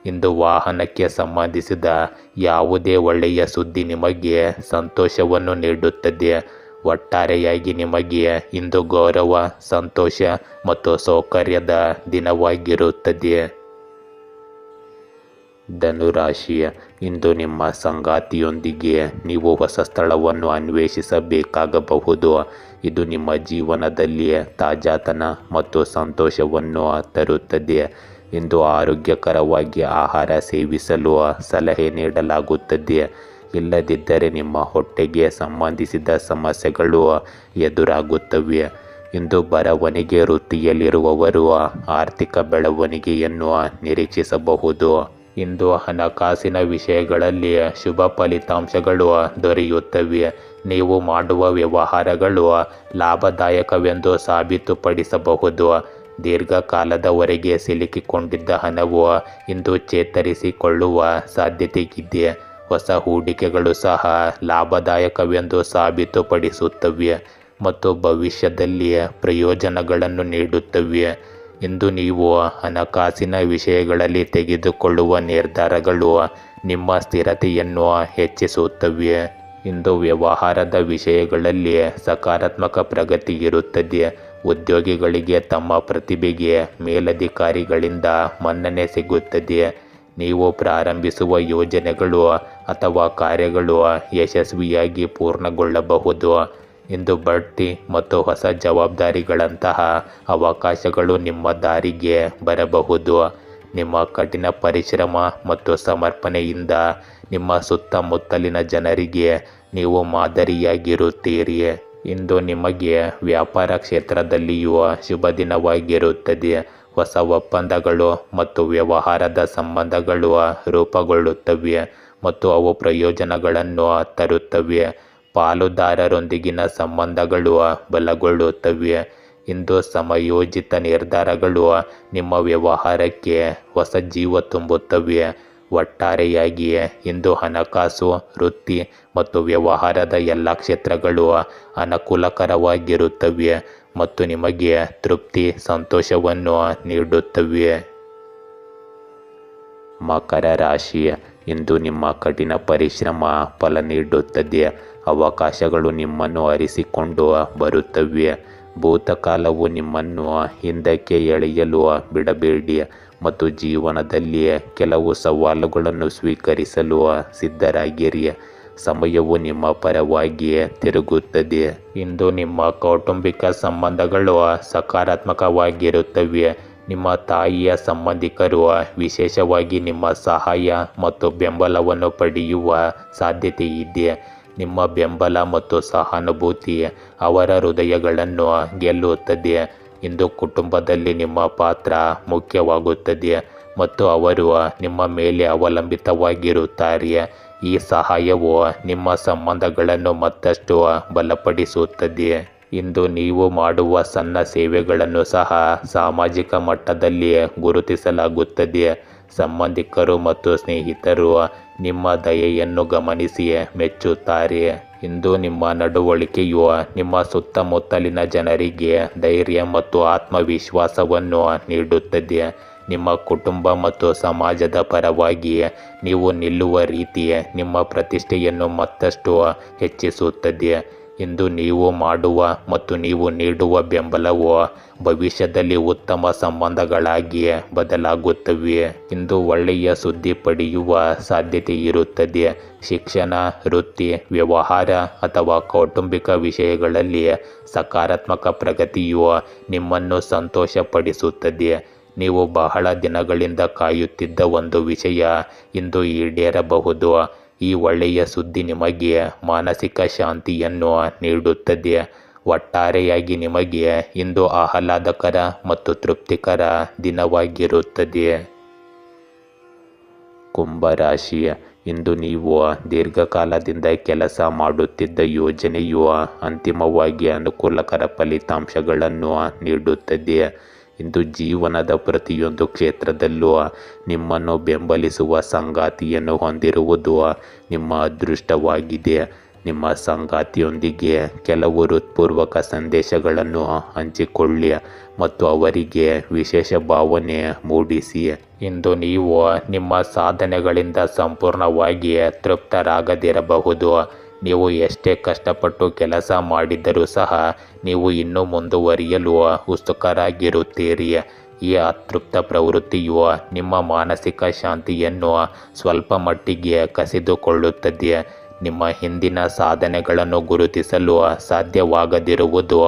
ಇಂದು ವಾಹನಕ್ಕೆ ಸಂಬಂಧಿಸಿದ ಯಾವುದೇ ಒಳ್ಳೆಯ ಸುದ್ದಿ ನಿಮಗೆ ಸಂತೋಷವನ್ನು ನೀಡುತ್ತದೆ. ಒಟ್ಟಾರೆಯಾಗಿ ನಿಮಗೆ ಇಂದು ಗೌರವ, ಸಂತೋಷ ಮತ್ತು ಸೌಕರ್ಯದ ದಿನವಾಗಿರುತ್ತದೆ. ಧನುರಾಶಿ, ಇಂದು ನಿಮ್ಮ ಸಂಗಾತಿಯೊಂದಿಗೆ ನೀವು ಹೊಸ ಸ್ಥಳವನ್ನು ಅನ್ವೇಷಿಸಬೇಕಾಗಬಹುದು. ಇದು ನಿಮ್ಮ ಜೀವನದಲ್ಲಿ ತಾಜಾತನ ಮತ್ತು ಸಂತೋಷವನ್ನು ತರುತ್ತದೆ. ಇಂದು ಆರೋಗ್ಯಕರವಾಗಿ ಆಹಾರ ಸೇವಿಸಲು ಸಲಹೆ ನೀಡಲಾಗುತ್ತದೆ. ಇಲ್ಲದಿದ್ದರೆ ನಿಮ್ಮ ಹೊಟ್ಟೆಗೆ ಸಂಬಂಧಿಸಿದ ಸಮಸ್ಯೆಗಳು ಎದುರಾಗುತ್ತವೆ. ಇಂದು ಬರವಣಿಗೆ ವೃತ್ತಿಯಲ್ಲಿರುವವರು ಆರ್ಥಿಕ ಬೆಳವಣಿಗೆಯನ್ನು ನಿರೀಕ್ಷಿಸಬಹುದು. ಇಂದು ಹಣಕಾಸಿನ ವಿಷಯಗಳಲ್ಲಿ ಶುಭ ಫಲಿತಾಂಶಗಳು ದೊರೆಯುತ್ತವೆ. ನೀವು ಮಾಡುವ ವ್ಯವಹಾರಗಳು ಲಾಭದಾಯಕವೆಂದು ಸಾಬೀತುಪಡಿಸಬಹುದು. ದೀರ್ಘಕಾಲದವರೆಗೆ ಸಿಲುಕಿಕೊಂಡಿದ್ದ ಹಣವು ಇಂದು ಚೇತರಿಸಿಕೊಳ್ಳುವ ಸಾಧ್ಯತೆಯಿದೆ. ಹೊಸ ಹೂಡಿಕೆಗಳು ಸಹ ಲಾಭದಾಯಕವೆಂದು ಸಾಬೀತುಪಡಿಸುತ್ತವೆ ಮತ್ತು ಭವಿಷ್ಯದಲ್ಲಿ ಪ್ರಯೋಜನಗಳನ್ನು ನೀಡುತ್ತವೆ. ಇಂದು ನೀವು ಹಣಕಾಸಿನ ವಿಷಯಗಳಲ್ಲಿ ತೆಗೆದುಕೊಳ್ಳುವ ನಿರ್ಧಾರಗಳು ನಿಮ್ಮ ಸ್ಥಿರತೆಯನ್ನು ಹೆಚ್ಚಿಸುತ್ತವೆ. ಇಂದು ವ್ಯವಹಾರದ ವಿಷಯಗಳಲ್ಲಿ ಸಕಾರಾತ್ಮಕ ಪ್ರಗತಿ ಇರುತ್ತದೆ. ಉದ್ಯೋಗಿಗಳಿಗೆ ತಮ್ಮ ಪ್ರತಿಭೆಗೆ ಮೇಲಧಿಕಾರಿಗಳಿಂದ ಮನ್ನಣೆ ಸಿಗುತ್ತದೆ. ನೀವು ಪ್ರಾರಂಭಿಸುವ ಯೋಜನೆಗಳು ಅಥವಾ ಕಾರ್ಯಗಳು ಯಶಸ್ವಿಯಾಗಿ ಪೂರ್ಣಗೊಳ್ಳಬಹುದು. ಇಂದು ಬಡ್ತಿ ಮತ್ತು ಹೊಸ ಜವಾಬ್ದಾರಿಗಳಂತಹ ಅವಕಾಶಗಳು ನಿಮ್ಮ ದಾರಿಗೆ ಬರಬಹುದು. ನಿಮ್ಮ ಕಠಿಣ ಪರಿಶ್ರಮ ಮತ್ತು ಸಮರ್ಪಣೆಯಿಂದ ನಿಮ್ಮ ಸುತ್ತಮುತ್ತಲಿನ ಜನರಿಗೆ ನೀವು ಮಾದರಿಯಾಗಿರುತ್ತೀರಿ. ಇಂದು ನಿಮಗೆ ವ್ಯಾಪಾರ ಕ್ಷೇತ್ರದಲ್ಲಿಯೂ ಶುಭ ದಿನವಾಗಿರುತ್ತದೆ. ಹೊಸ ಒಪ್ಪಂದಗಳು ಮತ್ತು ವ್ಯವಹಾರದ ಸಂಬಂಧಗಳು ರೂಪುಗೊಳ್ಳುತ್ತವೆ ಮತ್ತು ಅವು ಪ್ರಯೋಜನಗಳನ್ನು ತರುತ್ತವೆ. ಪಾಲುದಾರರೊಂದಿಗಿನ ಸಂಬಂಧಗಳು ಬಲಗೊಳ್ಳುತ್ತವೆ. ಇಂದು ಸಮಯೋಚಿತ ನಿರ್ಧಾರಗಳು ನಿಮ್ಮ ವ್ಯವಹಾರಕ್ಕೆ ಹೊಸ ಜೀವ ತುಂಬುತ್ತವೆ. ಒಟ್ಟಾರೆಯಾಗಿ ಇಂದು ಹಣಕಾಸು, ವೃತ್ತಿ ಮತ್ತು ವ್ಯವಹಾರದ ಎಲ್ಲ ಕ್ಷೇತ್ರಗಳು ಅನುಕೂಲಕರವಾಗಿರುತ್ತವೆ ಮತ್ತು ನಿಮಗೆ ತೃಪ್ತಿ, ಸಂತೋಷವನ್ನು ನೀಡುತ್ತವೆ. ಮಕರ ರಾಶಿ, ಇಂದು ನಿಮ್ಮ ಕಠಿಣ ಪರಿಶ್ರಮ ಫಲ ನೀಡುತ್ತದೆ. ಅವಕಾಶಗಳು ನಿಮ್ಮನ್ನು ಅರಿಸಿಕೊಂಡು ಬರುತ್ತವೆ. ಭೂತಕಾಲವು ನಿಮ್ಮನ್ನು ಹಿಂದಕ್ಕೆ ಎಳೆಯಲು ಬಿಡಬೇಡಿ ಮತ್ತು ಜೀವನದಲ್ಲಿ ಕೆಲವು ಸವಾಲುಗಳನ್ನು ಸ್ವೀಕರಿಸಲು ಸಿದ್ಧರಾಗಿರಿ. ಸಮಯವು ನಿಮ್ಮ ಪರವಾಗಿ ತಿರುಗುತ್ತದೆ. ಇಂದು ನಿಮ್ಮ ಕೌಟುಂಬಿಕ ಸಂಬಂಧಗಳು ಸಕಾರಾತ್ಮಕವಾಗಿರುತ್ತವೆ. ನಿಮ್ಮ ತಾಯಿಯ ಸಂಬಂಧಿಕರು ವಿಶೇಷವಾಗಿ ನಿಮ್ಮ ಸಹಾಯ ಮತ್ತು ಬೆಂಬಲವನ್ನು ಪಡೆಯುವ ಸಾಧ್ಯತೆ ಇದೆ. ನಿಮ್ಮ ಬೆಂಬಲ ಮತ್ತು ಸಹಾನುಭೂತಿ ಅವರ ಹೃದಯಗಳನ್ನು ಗೆಲ್ಲುತ್ತದೆ. ಇಂದು ಕುಟುಂಬದಲ್ಲಿ ನಿಮ್ಮ ಪಾತ್ರ ಮುಖ್ಯವಾಗುತ್ತದೆ ಮತ್ತು ಅವರು ನಿಮ್ಮ ಮೇಲೆ ಅವಲಂಬಿತವಾಗಿರುತ್ತಾರೆ. ಈ ಸಹಾಯವು ನಿಮ್ಮ ಸಂಬಂಧಗಳನ್ನು ಮತ್ತಷ್ಟು ಬಲಪಡಿಸುತ್ತದೆ. ಇಂದು ನೀವು ಮಾಡುವ ಸಣ್ಣ ಸೇವೆಗಳನ್ನು ಸಹ ಸಾಮಾಜಿಕ ಮಟ್ಟದಲ್ಲಿ ಗುರುತಿಸಲಾಗುತ್ತದೆ. ಸಂಬಂಧಿಕರು ಮತ್ತು ಸ್ನೇಹಿತರು ನಿಮ್ಮ ದಯೆಯನ್ನು ಗಮನಿಸಿ ಮೆಚ್ಚುತ್ತಾರೆ. ಇಂದು ನಿಮ್ಮ ನಡವಳಿಕೆಯು ನಿಮ್ಮ ಸುತ್ತಮುತ್ತಲಿನ ಜನರಿಗೆ ಧೈರ್ಯ ಮತ್ತು ಆತ್ಮವಿಶ್ವಾಸವನ್ನು ನೀಡುತ್ತದೆ. ನಿಮ್ಮ ಕುಟುಂಬ ಮತ್ತು ಸಮಾಜದ ಪರವಾಗಿ ನೀವು ನಿಲ್ಲುವ ರೀತಿ ನಿಮ್ಮ ಪ್ರತಿಷ್ಠೆಯನ್ನು ಮತ್ತಷ್ಟು ಹೆಚ್ಚಿಸುತ್ತದೆ. ಇಂದು ನೀವು ಮಾಡುವ ಮತ್ತು ನೀವು ನೀಡುವ ಬೆಂಬಲವು ಭವಿಷ್ಯದಲ್ಲಿ ಉತ್ತಮ ಸಂಬಂಧಗಳಾಗಿ ಬದಲಾಗುತ್ತವೆ. ಇಂದು ಒಳ್ಳೆಯ ಸುದ್ದಿ ಪಡೆಯುವ ಸಾಧ್ಯತೆ ಇರುತ್ತದೆ. ಶಿಕ್ಷಣ, ವೃತ್ತಿ, ವ್ಯವಹಾರ ಅಥವಾ ಕೌಟುಂಬಿಕ ವಿಷಯಗಳಲ್ಲಿ ಸಕಾರಾತ್ಮಕ ಪ್ರಗತಿಯು ನಿಮ್ಮನ್ನು ಸಂತೋಷಪಡಿಸುತ್ತದೆ. ನೀವು ಬಹಳ ದಿನಗಳಿಂದ ಕಾಯುತ್ತಿದ್ದ ಒಂದು ವಿಷಯ ಇಂದು ಈಡೇರಬಹುದು. ಈ ಒಳ್ಳೆಯ ಸುದ್ದಿ ನಿಮಗೆ ಮಾನಸಿಕ ಶಾಂತಿಯನ್ನು ನೀಡುತ್ತದೆ. ಒಟ್ಟಾರೆಯಾಗಿ ನಿಮಗೆ ಇಂದು ಆಹ್ಲಾದಕರ ಮತ್ತು ತೃಪ್ತಿಕರ ದಿನವಾಗಿರುತ್ತದೆ. ಕುಂಭರಾಶಿ, ಇಂದು ನೀವು ದೀರ್ಘಕಾಲದಿಂದ ಕೆಲಸ ಮಾಡುತ್ತಿದ್ದ ಯೋಜನೆಯು ಅಂತಿಮವಾಗಿ ಅನುಕೂಲಕರ ಫಲಿತಾಂಶಗಳನ್ನು ನೀಡುತ್ತದೆ. ಇಂದು ಜೀವನದ ಪ್ರತಿಯೊಂದು ಕ್ಷೇತ್ರದಲ್ಲೂ ನಿಮ್ಮನ್ನು ಬೆಂಬಲಿಸುವ ಸಂಗಾತಿಯನ್ನು ಹೊಂದಿರುವುದು ನಿಮ್ಮ ಅದೃಷ್ಟವಾಗಿದೆ. ನಿಮ್ಮ ಸಂಗಾತಿಯೊಂದಿಗೆ ಕೆಲವು ಹೃತ್ಪೂರ್ವಕ ಸಂದೇಶಗಳನ್ನು ಹಂಚಿಕೊಳ್ಳಿ ಮತ್ತು ಅವರಿಗೆ ವಿಶೇಷ ಭಾವನೆ ಮೂಡಿಸಿ. ಇಂದು ನೀವು ನಿಮ್ಮ ಸಾಧನೆಗಳಿಂದ ಸಂಪೂರ್ಣವಾಗಿ ತೃಪ್ತರಾಗದಿರಬಹುದು. ನೀವು ಎಷ್ಟೇ ಕಷ್ಟಪಟ್ಟು ಕೆಲಸ ಮಾಡಿದರೂ ಸಹ ನೀವು ಇನ್ನೂ ಮುಂದುವರಿಯಲು ಉತ್ಸುಕರಾಗಿರುತ್ತೀರಿ. ಈ ಅತೃಪ್ತ ಪ್ರವೃತ್ತಿಯು ನಿಮ್ಮ ಮಾನಸಿಕ ಶಾಂತಿಯನ್ನು ಸ್ವಲ್ಪ ಮಟ್ಟಿಗೆ ಕಸಿದುಕೊಳ್ಳುತ್ತದೆ. ನಿಮ್ಮ ಹಿಂದಿನ ಸಾಧನೆಗಳನ್ನು ಗುರುತಿಸಲು ಸಾಧ್ಯವಾಗದಿರುವುದು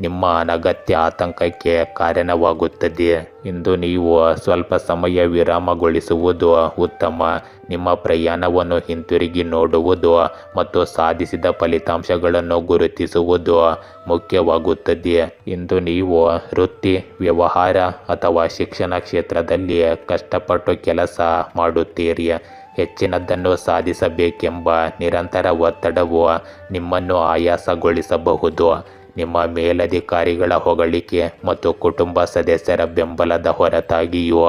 ನಿಮ್ಮ ಅನಗತ್ಯ ಆತಂಕಕ್ಕೆ ಕಾರಣವಾಗುತ್ತದೆ. ಇಂದು ನೀವು ಸ್ವಲ್ಪ ಸಮಯ ವಿರಾಮಗೊಳಿಸುವುದು ಉತ್ತಮ. ನಿಮ್ಮ ಪ್ರಯಾಣವನ್ನು ಹಿಂತಿರುಗಿ ನೋಡುವುದು ಮತ್ತು ಸಾಧಿಸಿದ ಫಲಿತಾಂಶಗಳನ್ನು ಗುರುತಿಸುವುದು ಮುಖ್ಯವಾಗುತ್ತದೆ. ಇಂದು ನೀವು ವೃತ್ತಿ, ವ್ಯವಹಾರ ಅಥವಾ ಶಿಕ್ಷಣ ಕ್ಷೇತ್ರದಲ್ಲಿ ಕಷ್ಟಪಟ್ಟು ಕೆಲಸ ಮಾಡುತ್ತೀರಿ. ಹೆಚ್ಚಿನದನ್ನು ಸಾಧಿಸಬೇಕೆಂಬ ನಿರಂತರ ಒತ್ತಡವು ನಿಮ್ಮನ್ನು ಆಯಾಸಗೊಳಿಸಬಹುದು. ನಿಮ್ಮ ಮೇಲಧಿಕಾರಿಗಳ ಹೊಗಳಿಕೆ ಮತ್ತು ಕುಟುಂಬ ಸದಸ್ಯರ ಬೆಂಬಲದ ಹೊರತಾಗಿಯೂ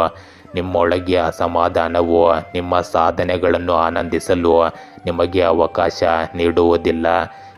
ನಿಮ್ಮೊಳಗೆ ಅಸಮಾಧಾನವು ನಿಮ್ಮ ಸಾಧನೆಗಳನ್ನು ಆನಂದಿಸಲು ನಿಮಗೆ ಅವಕಾಶ ನೀಡುವುದಿಲ್ಲ.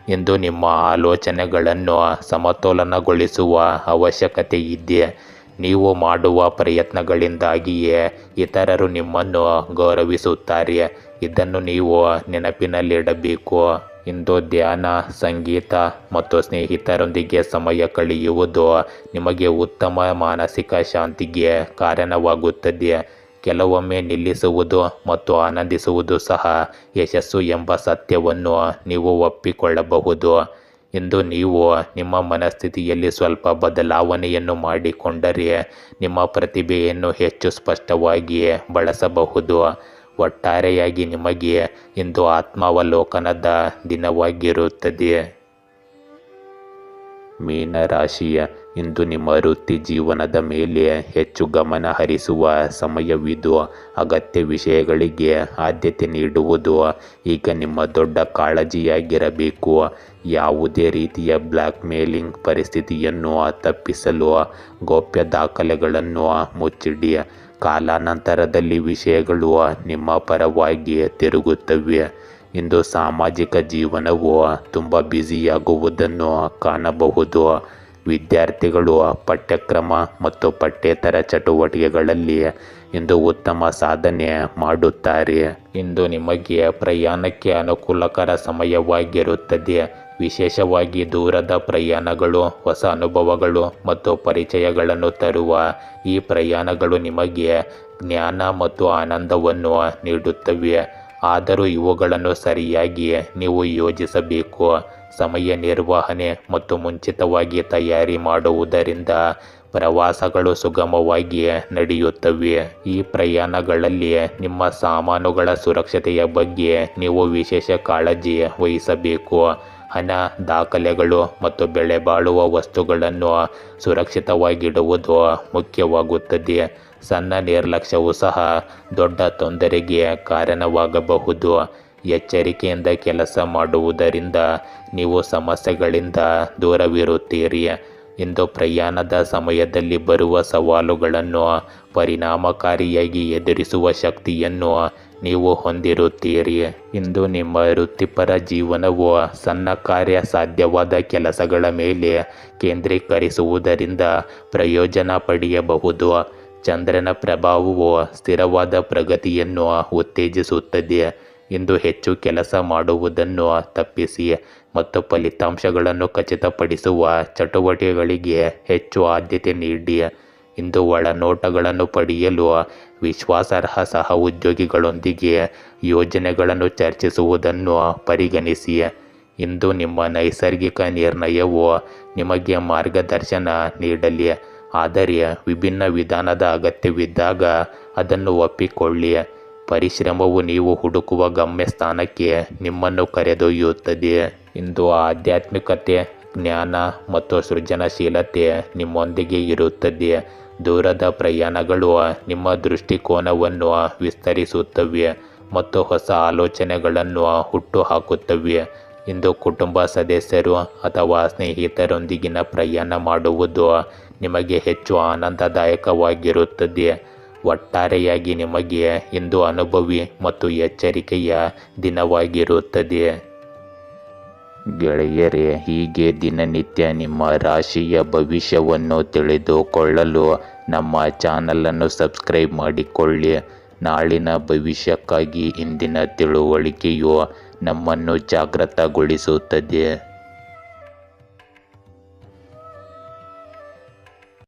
ಇಂದು ನಿಮ್ಮ ಆಲೋಚನೆಗಳನ್ನು ಸಮತೋಲನಗೊಳಿಸುವ ಅವಶ್ಯಕತೆ ಇದೆ. ನೀವು ಮಾಡುವ ಪ್ರಯತ್ನಗಳಿಂದಾಗಿಯೇ ಇತರರು ನಿಮ್ಮನ್ನು ಗೌರವಿಸುತ್ತಾರೆ. ಇದನ್ನು ನೀವು ನೆನಪಿನಲ್ಲಿಡಬೇಕು. ಇಂದು ಧ್ಯಾನ, ಸಂಗೀತ ಮತ್ತು ಸ್ನೇಹಿತರೊಂದಿಗೆ ಸಮಯ ಕಳೆಯುವುದು ನಿಮಗೆ ಉತ್ತಮ ಮಾನಸಿಕ ಶಾಂತಿಗೆ ಕಾರಣವಾಗುತ್ತದೆ. ಕೆಲವೊಮ್ಮೆ ನಿಲ್ಲಿಸುವುದು ಮತ್ತು ಆನಂದಿಸುವುದು ಸಹ ಯಶಸ್ಸು ಎಂಬ ಸತ್ಯವನ್ನು ನೀವು ಒಪ್ಪಿಕೊಳ್ಳಬಹುದು. ಇಂದು ನೀವು ನಿಮ್ಮ ಮನಸ್ಥಿತಿಯಲ್ಲಿ ಸ್ವಲ್ಪ ಬದಲಾವಣೆಯನ್ನು ಮಾಡಿಕೊಂಡರೆ ನಿಮ್ಮ ಪ್ರತಿಭೆಯನ್ನು ಹೆಚ್ಚು ಸ್ಪಷ್ಟವಾಗಿ ಬಳಸಬಹುದು. ಒಟ್ಟಾರೆಯಾಗಿ ನಿಮಗೆ ಇಂದು ಆತ್ಮಾವಲೋಕನದ ದಿನವಾಗಿರುತ್ತದೆ. ಮೀನರಾಶಿಯ ಇಂದು ನಿಮ್ಮ ವೃತ್ತಿ ಜೀವನದ ಮೇಲೆ ಹೆಚ್ಚು ಗಮನ ಹರಿಸುವ ಸಮಯವಿದು. ಅಗತ್ಯ ವಿಷಯಗಳಿಗೆ ಆದ್ಯತೆ ನೀಡುವುದು ಈಗ ನಿಮ್ಮ ದೊಡ್ಡ ಕಾಳಜಿಯಾಗಿರಬೇಕು. ಯಾವುದೇ ರೀತಿಯ ಬ್ಲ್ಯಾಕ್ ಮೇಲಿಂಗ್ ಪರಿಸ್ಥಿತಿಯನ್ನು ತಪ್ಪಿಸಲು ಗೌಪ್ಯ ದಾಖಲೆಗಳನ್ನು ಮುಚ್ಚಿಡಿ. ಕಾಲಾನಂತರದಲ್ಲಿ ವಿಷಯಗಳು ನಿಮ್ಮ ಪರವಾಗಿ ತಿರುಗುತ್ತವೆ. ಇಂದು ಸಾಮಾಜಿಕ ಜೀವನವು ತುಂಬ ಬ್ಯುಸಿಯಾಗುವುದನ್ನು ಕಾಣಬಹುದು. ವಿದ್ಯಾರ್ಥಿಗಳು ಪಠ್ಯಕ್ರಮ ಮತ್ತು ಪಠ್ಯೇತರ ಚಟುವಟಿಕೆಗಳಲ್ಲಿ ಇಂದು ಉತ್ತಮ ಸಾಧನೆ ಮಾಡುತ್ತಾರೆ. ಇಂದು ನಿಮಗೆ ಪ್ರಯಾಣಕ್ಕೆ ಅನುಕೂಲಕರ ಸಮಯವಾಗಿರುತ್ತದೆ. ವಿಶೇಷವಾಗಿ ದೂರದ ಪ್ರಯಾಣಗಳು ಹೊಸ ಅನುಭವಗಳು ಮತ್ತು ಪರಿಚಯಗಳನ್ನು ತರುವ ಈ ಪ್ರಯಾಣಗಳು ನಿಮಗೆ ಜ್ಞಾನ ಮತ್ತು ಆನಂದವನ್ನು ನೀಡುತ್ತವೆ. ಆದರೂ ಇವುಗಳನ್ನು ಸರಿಯಾಗಿ ನೀವು ಯೋಜಿಸಬೇಕು. ಸಮಯ ನಿರ್ವಹಣೆ ಮತ್ತು ಮುಂಚಿತವಾಗಿ ತಯಾರಿ ಮಾಡುವುದರಿಂದ ಪ್ರವಾಸಗಳು ಸುಗಮವಾಗಿ ನಡೆಯುತ್ತವೆ. ಈ ಪ್ರಯಾಣಗಳಲ್ಲಿ ನಿಮ್ಮ ಸಾಮಾನುಗಳ ಸುರಕ್ಷತೆಯ ಬಗ್ಗೆ ನೀವು ವಿಶೇಷ ಕಾಳಜಿ ವಹಿಸಬೇಕು. ಹಣ, ದಾಖಲೆಗಳು ಮತ್ತು ಬೆಲೆಬಾಳುವ ವಸ್ತುಗಳನ್ನು ಸುರಕ್ಷಿತವಾಗಿಡುವುದು ಮುಖ್ಯವಾಗುತ್ತದೆ. ಸಣ್ಣ ನಿರ್ಲಕ್ಷ್ಯವು ಸಹ ದೊಡ್ಡ ತೊಂದರೆಗೆ ಕಾರಣವಾಗಬಹುದು. ಎಚ್ಚರಿಕೆಯಿಂದ ಕೆಲಸ ಮಾಡುವುದರಿಂದ ನೀವು ಸಮಸ್ಯೆಗಳಿಂದ ದೂರವಿರುತ್ತೀರಿ. ಇಂದು ಪ್ರಯಾಣದ ಸಮಯದಲ್ಲಿ ಬರುವ ಸವಾಲುಗಳನ್ನು ಪರಿಣಾಮಕಾರಿಯಾಗಿ ಎದುರಿಸುವ ಶಕ್ತಿಯನ್ನು ನೀವು ಹೊಂದಿರುತ್ತೀರಿ. ಇಂದು ನಿಮ್ಮ ವೃತ್ತಿಪರ ಜೀವನವು ಸಣ್ಣ ಕಾರ್ಯ ಸಾಧ್ಯವಾದ ಕೆಲಸಗಳ ಮೇಲೆ ಕೇಂದ್ರೀಕರಿಸುವುದರಿಂದ ಪ್ರಯೋಜನ ಪಡೆಯಬಹುದು. ಚಂದ್ರನ ಪ್ರಭಾವವು ಸ್ಥಿರವಾದ ಪ್ರಗತಿಯನ್ನು ಉತ್ತೇಜಿಸುತ್ತದೆ. ಇಂದು ಹೆಚ್ಚು ಕೆಲಸ ಮಾಡುವುದನ್ನು ತಪ್ಪಿಸಿ ಮತ್ತು ಫಲಿತಾಂಶಗಳನ್ನು ಖಚಿತಪಡಿಸುವ ಚಟುವಟಿಕೆಗಳಿಗೆ ಹೆಚ್ಚು ಆದ್ಯತೆ ನೀಡಿ. ಇಂದು ಒಳನೋಟಗಳನ್ನು ಪಡೆಯಲು ವಿಶ್ವಾಸಾರ್ಹ ಸಹ ಉದ್ಯೋಗಿಗಳೊಂದಿಗೆ ಯೋಜನೆಗಳನ್ನು ಚರ್ಚಿಸುವುದನ್ನು ಪರಿಗಣಿಸಿ. ಇಂದು ನಿಮ್ಮ ನೈಸರ್ಗಿಕ ನಿರ್ಣಯವು ನಿಮಗೆ ಮಾರ್ಗದರ್ಶನ ನೀಡಲಿ, ಆದರೆ ವಿಭಿನ್ನ ವಿಧಾನದ ಅಗತ್ಯವಿದ್ದಾಗ ಅದನ್ನು ಒಪ್ಪಿಕೊಳ್ಳಿ. ಪರಿಶ್ರಮವು ನೀವು ಹುಡುಕುವ ಗಮ್ಯಸ್ಥಾನಕ್ಕೆ ನಿಮ್ಮನ್ನು ಕರೆದೊಯ್ಯುತ್ತದೆ. ಇಂದು ಆಧ್ಯಾತ್ಮಿಕತೆ, ಜ್ಞಾನ ಮತ್ತು ಸೃಜನಶೀಲತೆ ನಿಮ್ಮೊಂದಿಗೆ ಇರುತ್ತದೆ. ದೂರದ ಪ್ರಯಾಣಗಳು ನಿಮ್ಮ ದೃಷ್ಟಿಕೋನವನ್ನು ವಿಸ್ತರಿಸುತ್ತವೆ ಮತ್ತು ಹೊಸ ಆಲೋಚನೆಗಳನ್ನು ಹುಟ್ಟುಹಾಕುತ್ತವೆ. ಇಂದು ಕುಟುಂಬ ಸದಸ್ಯರು ಅಥವಾ ಸ್ನೇಹಿತರೊಂದಿಗಿನ ಪ್ರಯಾಣ ಮಾಡುವುದು ನಿಮಗೆ ಹೆಚ್ಚು ಆನಂದದಾಯಕವಾಗಿರುತ್ತದೆ. ಒಟ್ಟಾರೆಯಾಗಿ ನಿಮಗೆ ಇಂದು ಅನುಭವಿ ಮತ್ತು ಎಚ್ಚರಿಕೆಯ ದಿನವಾಗಿರುತ್ತದೆ. ಗೆಳೆಯರೇ, ಹೀಗೆ ದಿನನಿತ್ಯ ನಿಮ್ಮ ರಾಶಿಯ ಭವಿಷ್ಯವನ್ನು ತಿಳಿದುಕೊಳ್ಳಲು ನಮ್ಮ ಚಾನಲನ್ನು ಸಬ್ಸ್ಕ್ರೈಬ್ ಮಾಡಿಕೊಳ್ಳಿ. ನಾಳಿನ ಭವಿಷ್ಯಕ್ಕಾಗಿ ಇಂದಿನ ತಿಳುವಳಿಕೆಯು ನಮ್ಮನ್ನು ಜಾಗೃತಗೊಳಿಸುತ್ತದೆ.